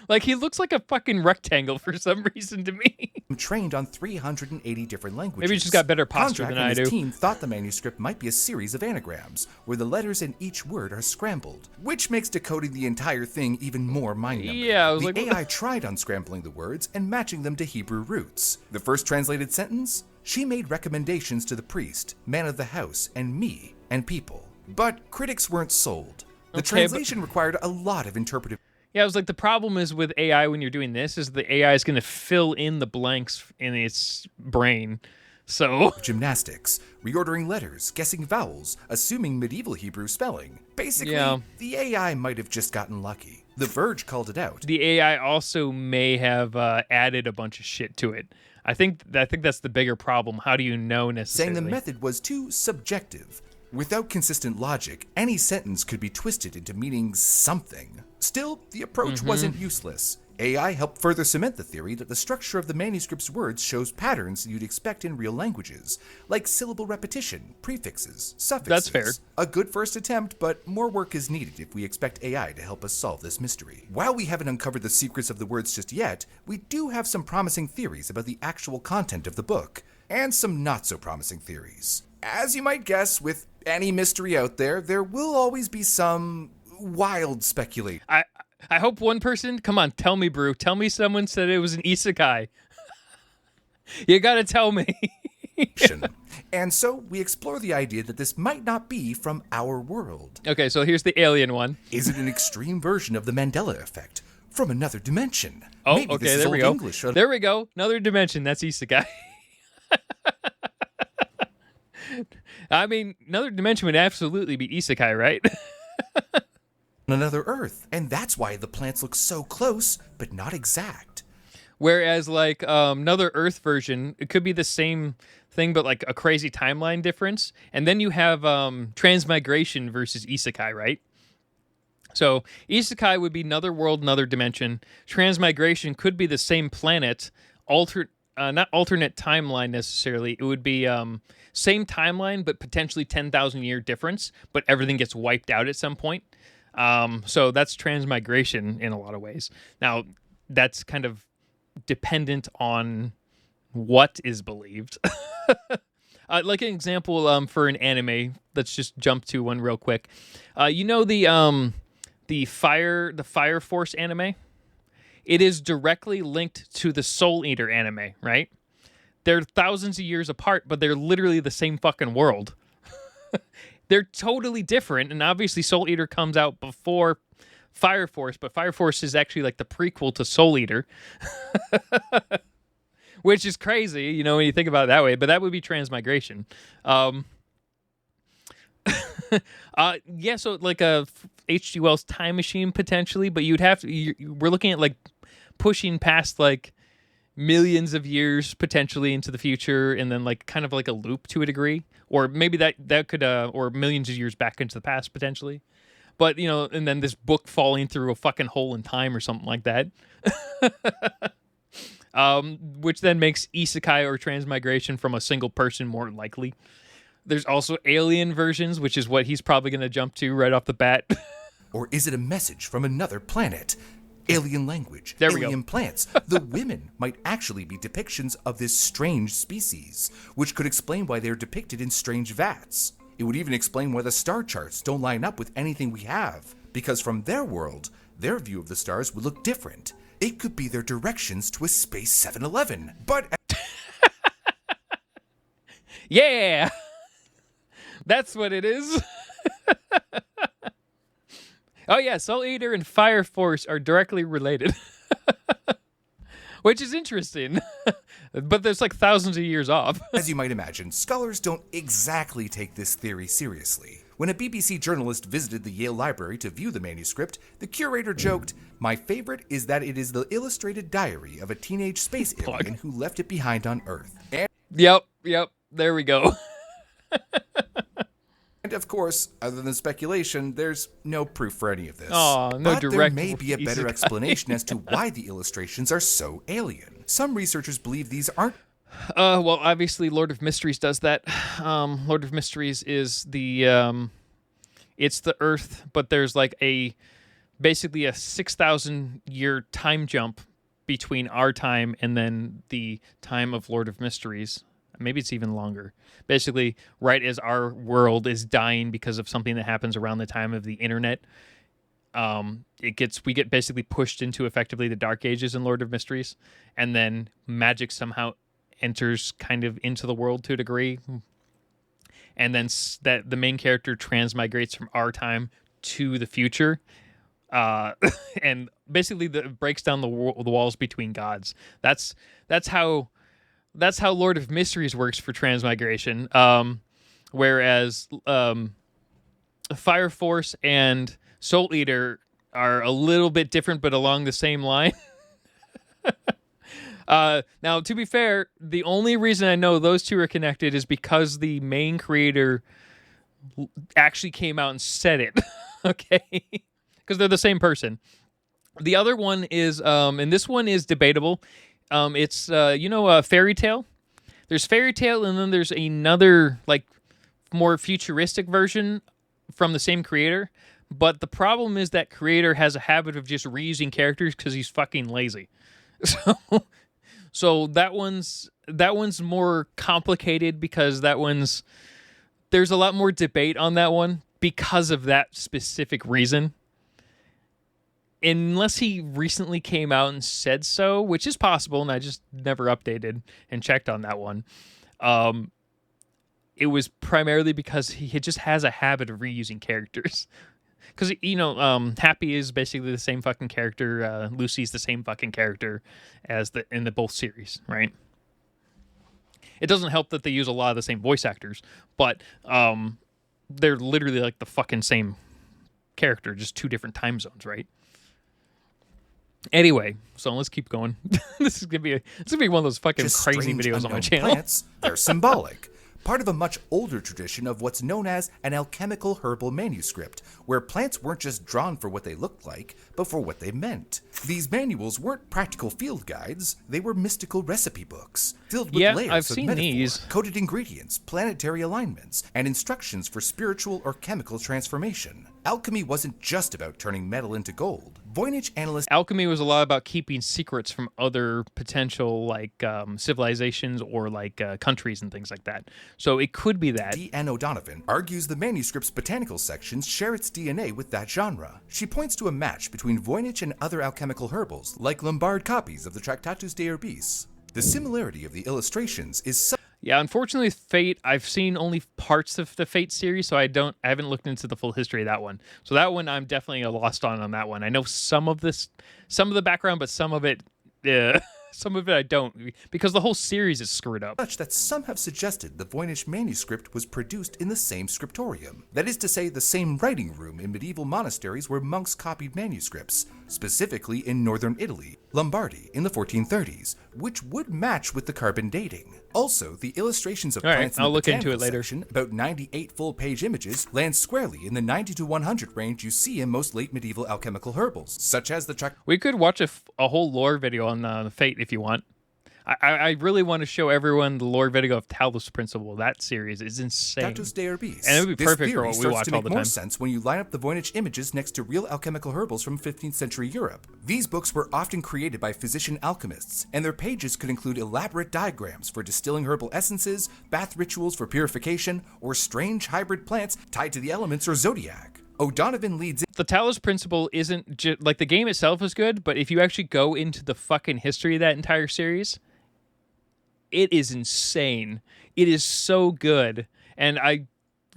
Like, he looks like a fucking rectangle for some reason to me. Trained on 380 different languages. Maybe he's just got better posture Kondrack than and I his do. team thought the manuscript might be a series of anagrams, where the letters in each word are scrambled, which makes decoding the entire thing even more mind-numbing. Yeah, I was the like, what AI tried unscrambling the words and matching them to Hebrew roots. The first translated sentence? She made recommendations to the priest, man of the house, and me, and people. But critics weren't sold. The Okay, translation required a lot of interpretive Yeah, I was like, the problem is with AI when you're doing this is the AI is going to fill in the blanks in its brain. So gymnastics, reordering letters, guessing vowels, assuming medieval Hebrew spelling. Basically, Yeah. the AI might have just gotten lucky. The Verge called it out. the AI also may have added a bunch of shit to it. I think that's the bigger problem. How do you know necessarily? Saying the method was too subjective. Without consistent logic, any sentence could be twisted into meaning something. Still, the approach wasn't useless. AI helped further cement the theory that the structure of the manuscript's words shows patterns you'd expect in real languages, like syllable repetition, prefixes, suffixes. That's fair. A good first attempt, but more work is needed if we expect AI to help us solve this mystery. While we haven't uncovered the secrets of the words just yet, we do have some promising theories about the actual content of the book, and some not so promising theories. As you might guess, with any mystery out there, there will always be some wild speculation. I hope one person, come on, tell me, Brew. Tell me someone said it was an isekai. You gotta tell me. And so we explore the idea that this might not be from our world. Okay, so here's the alien one. Is it an extreme version of the Mandela effect from another dimension? Oh, Maybe okay, this is there we Old go. English. There we go. Another dimension. That's isekai. I mean, another dimension would absolutely be isekai, right? another Earth, and that's why the plants look so close, but not exact. Whereas, like, another Earth version, it could be the same thing, but like a crazy timeline difference. And then you have transmigration versus isekai, right? So isekai would be another world, another dimension. Transmigration could be the same planet, not alternate timeline necessarily. It would be same timeline, but potentially 10,000 year difference. But everything gets wiped out at some point. So that's transmigration in a lot of ways. Now, that's kind of dependent on what is believed. Like an example for an anime, let's just jump to one real quick. You know the Fire Force anime? It is directly linked to the Soul Eater anime, right? They're thousands of years apart, but they're literally the same fucking world. They're totally different, and obviously Soul Eater comes out before Fire Force, but Fire Force is actually like the prequel to Soul Eater. Which is crazy, you know, when you think about it that way, but that would be transmigration. Yeah, so like a H.G. Wells time machine potentially, but you'd have to, we're looking at like pushing past like millions of years potentially into the future, and then like kind of like a loop to a degree, or maybe that could or millions of years back into the past potentially. But, you know, and then this book falling through a fucking hole in time or something like that. Which then makes isekai or transmigration from a single person more likely. There's also alien versions, which is what he's probably going to jump to right off the bat. Or is it a message from another planet? Alien language, There we go. alien plants. The women might actually be depictions of this strange species, which could explain why they're depicted in strange vats. It would even explain why the star charts don't line up with anything we have, because from their world, their view of the stars would look different. It could be their directions to a space 7-Eleven, but... Yeah! That's what it is. Oh yeah, Soul Eater and Fire Force are directly related. Which is interesting. But there's like thousands of years off. As you might imagine, scholars don't exactly take this theory seriously. When a BBC journalist visited the Yale library to view the manuscript, the curator joked, "My favorite is that it is the illustrated diary of a teenage space alien who left it behind on Earth." Yep, there we go. And of course, other than speculation, there's no proof for any of this. Aw, no but there direct may be a better isekai. explanation as to why the illustrations are so alien. Some researchers believe these aren't... Well, obviously, Lord of Mysteries does that. Lord of Mysteries is the it's the Earth, but there's like basically a 6,000 year time jump between our time and then the time of Lord of Mysteries. Maybe it's even longer. Basically, right as our world is dying because of something that happens around the time of the internet, we get basically pushed into effectively the Dark Ages in Lord of Mysteries, and then magic somehow enters kind of into the world to a degree, and then that the main character transmigrates from our time to the future, and basically breaks down the walls between gods. That's how Lord of Mysteries works for transmigration. Whereas Fire Force and Soul Eater are a little bit different, but along the same line. Now, to be fair, the only reason I know those two are connected is because the main creator actually came out and said it. Okay? Because they're the same person. The other one is, and this one is debatable. It's, Fairy Tale. There's Fairy Tale, and then there's another, like, more futuristic version from the same creator. But the problem is that creator has a habit of just reusing characters because he's fucking lazy. So that one's more complicated because there's a lot more debate on that one because of that specific reason. Unless he recently came out and said so, which is possible, and I just never updated and checked on that one. It was primarily because he just has a habit of reusing characters. Because, Happy is basically the same fucking character. Lucy's the same fucking character as in the both series, right? It doesn't help that they use a lot of the same voice actors, but they're literally like the fucking same character, just 2 different time zones, right? Anyway, so let's keep going. This is gonna be one of those fucking Just crazy strange, videos on my unknown channel. Plants, they're symbolic. Part of a much older tradition of what's known as an alchemical herbal manuscript, where plants weren't just drawn for what they looked like, but for what they meant. These manuals weren't practical field guides, they were mystical recipe books, filled with layers I've of seen metaphor, these. coded ingredients, planetary alignments, and instructions for spiritual or chemical transformation. Alchemy wasn't just about turning metal into gold. Voynich analysts Alchemy was a lot about keeping secrets from other potential like civilizations or like countries and things like that. So it could be that. D.N. O'Donovan argues the manuscript's botanical sections share its DNA with that genre. She points to a match between Voynich and other alchemical herbals, like Lombard copies of the Tractatus de Herbis. The similarity of the illustrations is Yeah, unfortunately, Fate. I've seen only parts of the Fate series, so I haven't looked into the full history of that one. So that one, I'm definitely lost on that one. I know some of the background, but some of it, some of it I don't, because the whole series is screwed up. such that some have suggested the Voynich manuscript was produced in the same scriptorium. That is to say, the same writing room in medieval monasteries where monks copied manuscripts, specifically in northern Italy, Lombardy, in the 1430s, which would match with the carbon dating. Also, the illustrations of All right, plants in I'll the look into it botanical later. section, about 98 full-page images, land squarely in the 90 to 100 range you see in most late medieval alchemical herbals, such as the We could watch a whole lore video on Fate if you want. I really want to show everyone the lore video of Talos Principle. That series is insane. Tractatus de Herbis. And it would be This perfect for theory what we starts watch to all make the more time. sense when you line up the Voynich images next to real alchemical herbals from 15th century Europe. These books were often created by physician alchemists, and their pages could include elaborate diagrams for distilling herbal essences, bath rituals for purification, or strange hybrid plants tied to the elements or zodiac. O'Donovan leads The Talos Principle isn't just like the game itself is good, but if you actually go into the fucking history of that entire series, it is insane. It is so good, and I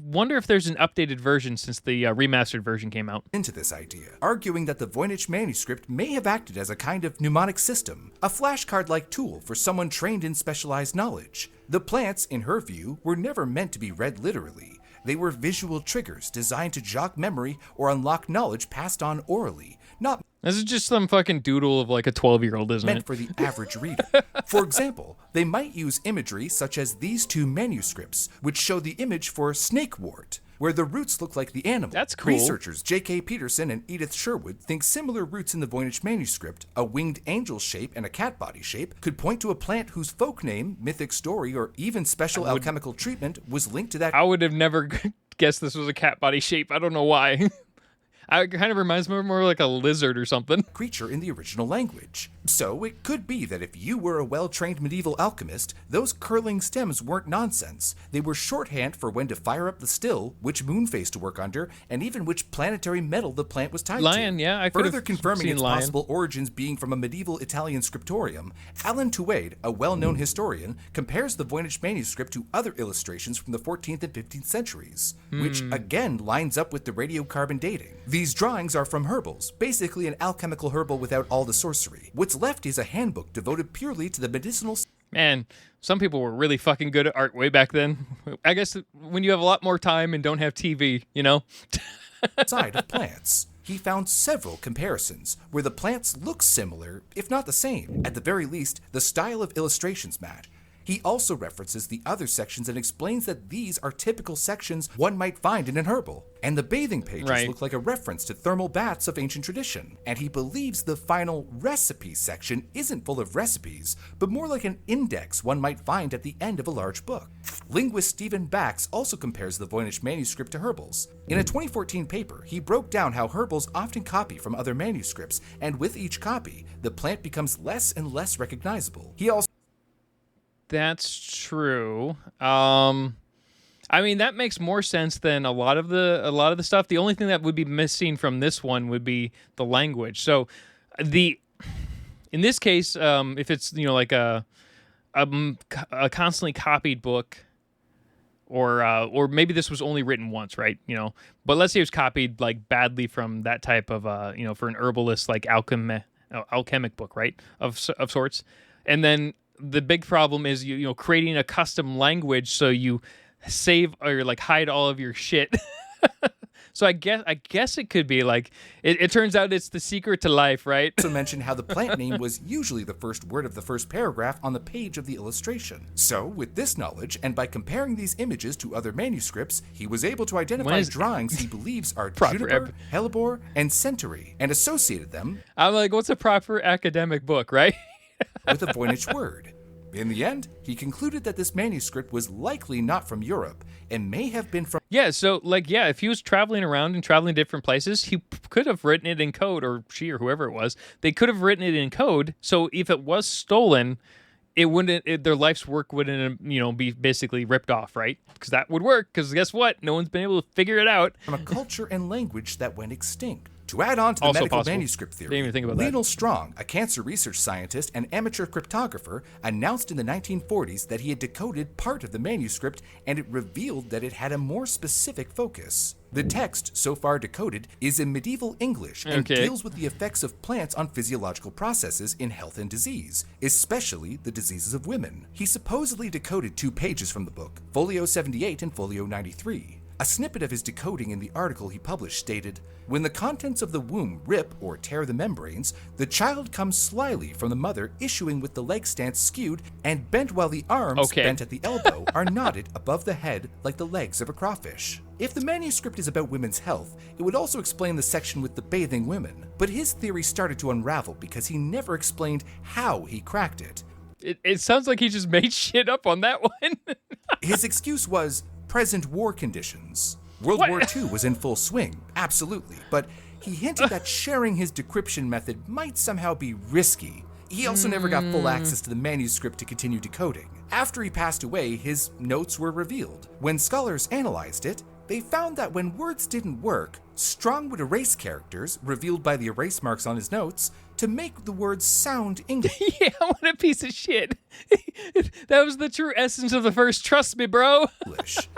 wonder if there's an updated version since the remastered version came out. into this idea, arguing that the Voynich manuscript may have acted as a kind of mnemonic system, a flashcard-like tool for someone trained in specialized knowledge. The plants, in her view, were never meant to be read literally. They were visual triggers designed to jog memory or unlock knowledge passed on orally, not This is just some fucking doodle of like a 12-year-old, isn't meant it? for the average reader. For example, they might use imagery such as these 2 manuscripts, which show the image for snakewort, where the roots look like the animal. That's cool. Researchers J.K. Peterson and Edith Sherwood think similar roots in the Voynich manuscript, a winged angel shape and a cat body shape, could point to a plant whose folk name, mythic story, or even special alchemical treatment was linked to that I would have never guessed this was a cat body shape. I don't know why. It kind of reminds me more like a lizard or something. creature in the original language. So it could be that if you were a well-trained medieval alchemist, those curling stems weren't nonsense. They were shorthand for when to fire up the still, which moon phase to work under, and even which planetary metal the plant was tied Lion, to. yeah, I could Further have confirming seen its lion. possible origins being from a medieval Italian scriptorium, Alan Tuade, a well-known historian, compares the Voynich manuscript to other illustrations from the 14th and 15th centuries, which again lines up with the radiocarbon dating. These drawings are from herbals, basically an alchemical herbal without all the sorcery. What's left is a handbook devoted purely to the medicinal Man, some people were really fucking good at art way back then. I guess when you have a lot more time and don't have TV, you know? side of plants. He found several comparisons where the plants look similar, if not the same. At the very least, the style of illustrations match. He also references the other sections and explains that these are typical sections one might find in an herbal. And the bathing pages Right. look like a reference to thermal baths of ancient tradition. And he believes the final recipe section isn't full of recipes, but more like an index one might find at the end of a large book. Linguist Stephen Bax also compares the Voynich manuscript to herbals. In a 2014 paper, he broke down how herbals often copy from other manuscripts, and with each copy, the plant becomes less and less recognizable. He also That's true. I mean, that makes more sense than a lot of the stuff. The only thing that would be missing from this one would be the language. So, in this case, if it's like a constantly copied book, or maybe this was only written once, right? But let's say it was copied like badly from that type of for an herbalist like alchemic book, right? Of sorts, and then the big problem is creating a custom language so you save or like hide all of your shit. So I guess it could be like it turns out it's the secret to life, right? Also mentioned how the plant name was usually the first word of the first paragraph on the page of the illustration. So, with this knowledge, and by comparing these images to other manuscripts, he was able to identify drawings he believes are juniper, hellebore, and centaury, and associated them. I'm like, what's a proper academic book, right? With a Voynich word. In the end, he concluded that this manuscript was likely not from Europe and may have been from... Yeah, so, like, yeah, if he was traveling around and traveling to different places, he could have written it in code, or she or whoever it was. They could have written it in code, so if it was stolen, it wouldn't... their life's work wouldn't, be basically ripped off, right? Because that would work, because guess what? No one's been able to figure it out. From a culture and language that went extinct. To add on to the medical manuscript theory, didn't even think about Lionel Strong, a cancer research scientist and amateur cryptographer, announced in the 1940s that he had decoded part of the manuscript, and it revealed that it had a more specific focus. The text, so far decoded, is in medieval English and deals with the effects of plants on physiological processes in health and disease, especially the diseases of women. He supposedly decoded 2 pages from the book, Folio 78 and Folio 93. A snippet of his decoding in the article he published stated, "When the contents of the womb rip or tear the membranes, the child comes slyly from the mother, issuing with the leg stance skewed and bent, while the arms, bent at the elbow, are knotted above the head like the legs of a crawfish." If the manuscript is about women's health, it would also explain the section with the bathing women. But his theory started to unravel because he never explained how he cracked it. It sounds like he just made shit up on that one. His excuse was present war conditions. World War II was in full swing, absolutely, but he hinted that sharing his decryption method might somehow be risky. He also never got full access to the manuscript to continue decoding. After he passed away, his notes were revealed. When scholars analyzed it, they found that when words didn't work, Strong would erase characters, revealed by the erase marks on his notes, to make the words sound English. Yeah, what a piece of shit. That was the true essence of the first, trust me, bro.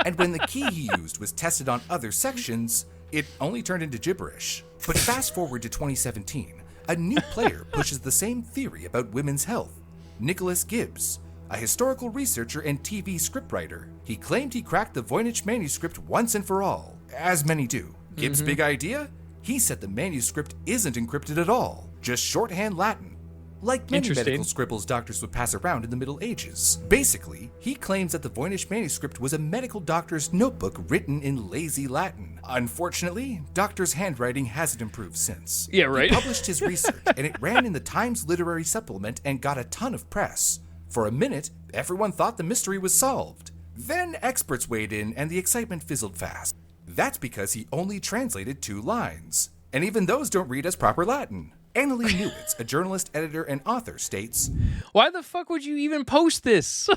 And when the key he used was tested on other sections, it only turned into gibberish. But fast forward to 2017, a new player pushes the same theory about women's health. Nicholas Gibbs, a historical researcher and TV scriptwriter. He claimed he cracked the Voynich manuscript once and for all, as many do. Gibbs' big idea? He said the manuscript isn't encrypted at all, just shorthand Latin. Like many medical scribbles doctors would pass around in the Middle Ages. Basically, he claims that the Voynich manuscript was a medical doctor's notebook written in lazy Latin. Unfortunately, doctor's handwriting hasn't improved since. Yeah, right. He published his research, and it ran in the Times Literary Supplement and got a ton of press. For a minute, everyone thought the mystery was solved. Then experts weighed in, and the excitement fizzled fast. That's because he only translated 2 lines. And even those don't read as proper Latin. Annalee Newitz, a journalist, editor, and author, states, "Why the fuck would you even post this?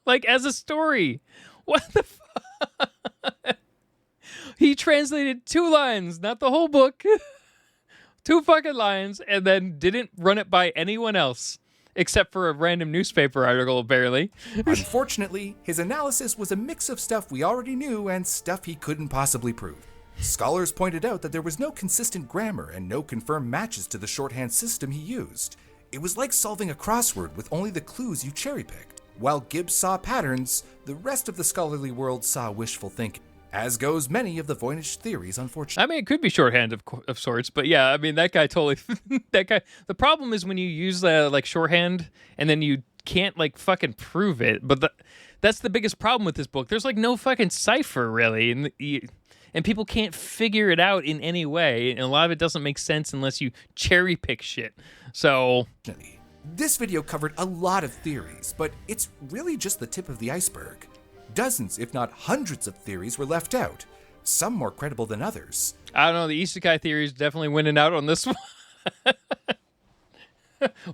Like, as a story? What the fuck?" He translated 2 lines, not the whole book. 2 fucking lines, and then didn't run it by anyone else. Except for a random newspaper article, barely. Unfortunately, his analysis was a mix of stuff we already knew and stuff he couldn't possibly prove. Scholars pointed out that there was no consistent grammar and no confirmed matches to the shorthand system he used. It was like solving a crossword with only the clues you cherry-picked. While Gibbs saw patterns, the rest of the scholarly world saw wishful thinking. As goes many of the Voynich theories, unfortunately. I mean, it could be shorthand of sorts, but yeah, I mean, that guy totally... that guy... The problem is when you use, like, shorthand, and then you can't, like, fucking prove it, but that's the biggest problem with this book. There's, like, no fucking cipher, really, and people can't figure it out in any way, and a lot of it doesn't make sense unless you cherry-pick shit, so... This video covered a lot of theories, but it's really just the tip of the iceberg. Dozens, if not hundreds of theories were left out, some more credible than others. I don't know, the isekai theory is definitely winning out on this one.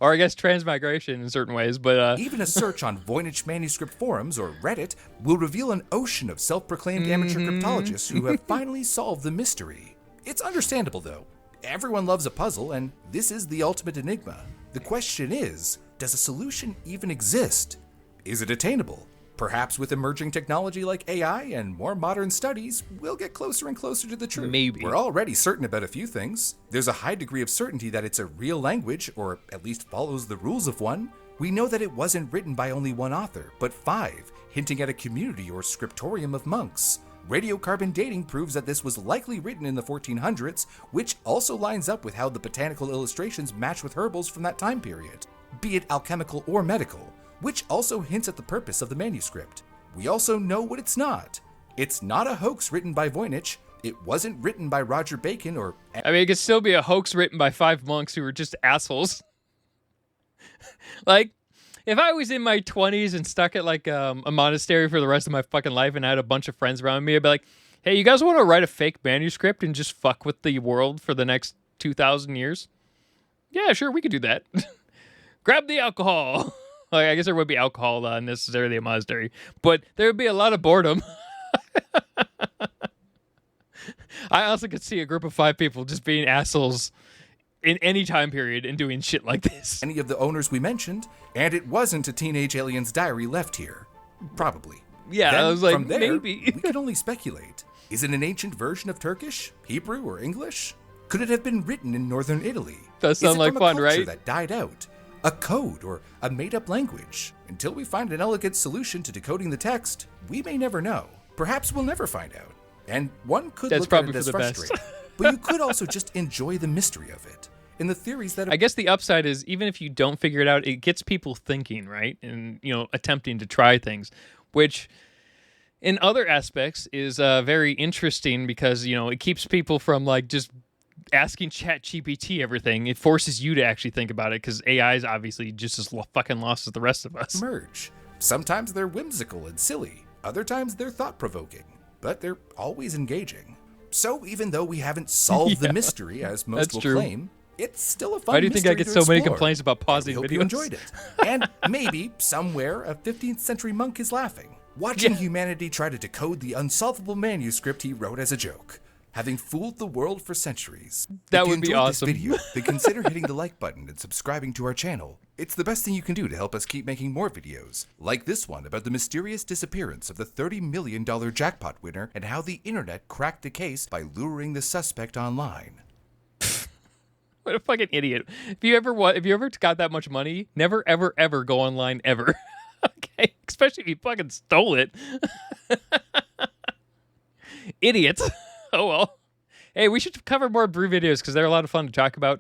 Or I guess transmigration in certain ways, but... Even a search on Voynich manuscript forums or Reddit will reveal an ocean of self-proclaimed amateur cryptologists who have finally solved the mystery. It's understandable, though. Everyone loves a puzzle, and this is the ultimate enigma. The question is, does a solution even exist? Is it attainable? Perhaps with emerging technology like AI and more modern studies, we'll get closer and closer to the truth. Maybe. We're already certain about a few things. There's a high degree of certainty that it's a real language, or at least follows the rules of one. We know that it wasn't written by only one author, but 5, hinting at a community or scriptorium of monks. Radiocarbon dating proves that this was likely written in the 1400s, which also lines up with how the botanical illustrations match with herbals from that time period, be it alchemical or medical, which also hints at the purpose of the manuscript. We also know what it's not. It's not a hoax written by Voynich. It wasn't written by Roger Bacon or... I mean, it could still be a hoax written by 5 monks who were just assholes. Like, if I was in my 20s and stuck at like a monastery for the rest of my fucking life and I had a bunch of friends around me, I'd be like, hey, you guys want to write a fake manuscript and just fuck with the world for the next 2,000 years? Yeah, sure, we could do that. Grab the alcohol. Like, I guess there would be alcohol necessarily a monastery, but there would be a lot of boredom. I also could see a group of 5 people just being assholes in any time period and doing shit like this. Any of the owners we mentioned, and it wasn't a teenage alien's diary left here. Probably. Yeah, Then, I was like, from there, maybe. we can only speculate. Is it an ancient version of Turkish, Hebrew, or English? Could it have been written in northern Italy? Does sound Is it like from fun, a culture right? that died out? A code or a made-up language? Until we find an elegant solution to decoding the text, we may never know. Perhaps we'll never find out. And one could That's look at probably it as for the best. frustrating. But you could also just enjoy the mystery of it. And the theories that... I guess the upside is even if you don't figure it out, it gets people thinking, right? And, attempting to try things, which in other aspects is very interesting because, it keeps people from like just asking ChatGPT everything. It forces you to actually think about it because AI is obviously just as fucking lost as the rest of us. Emerge. Sometimes they're whimsical and silly. Other times they're thought-provoking. But they're always engaging. So even though we haven't solved the mystery, as most will claim, it's still a fun mystery. Why do you think I get so many complaints about pausing videos? videos? You enjoyed it. And maybe somewhere a 15th century monk is laughing, watching humanity try to decode the unsolvable manuscript he wrote as a joke, having fooled the world for centuries. That would be awesome. If you enjoyed this video, then consider hitting the like button and subscribing to our channel. It's the best thing you can do to help us keep making more videos, like this one about the mysterious disappearance of the $30 million jackpot winner and how the internet cracked the case by luring the suspect online. What a fucking idiot. If you ever got that much money, never, ever, ever go online ever. Okay? Especially if you fucking stole it. Idiots. Oh, well. Hey, we should cover more Brew videos because they're a lot of fun to talk about.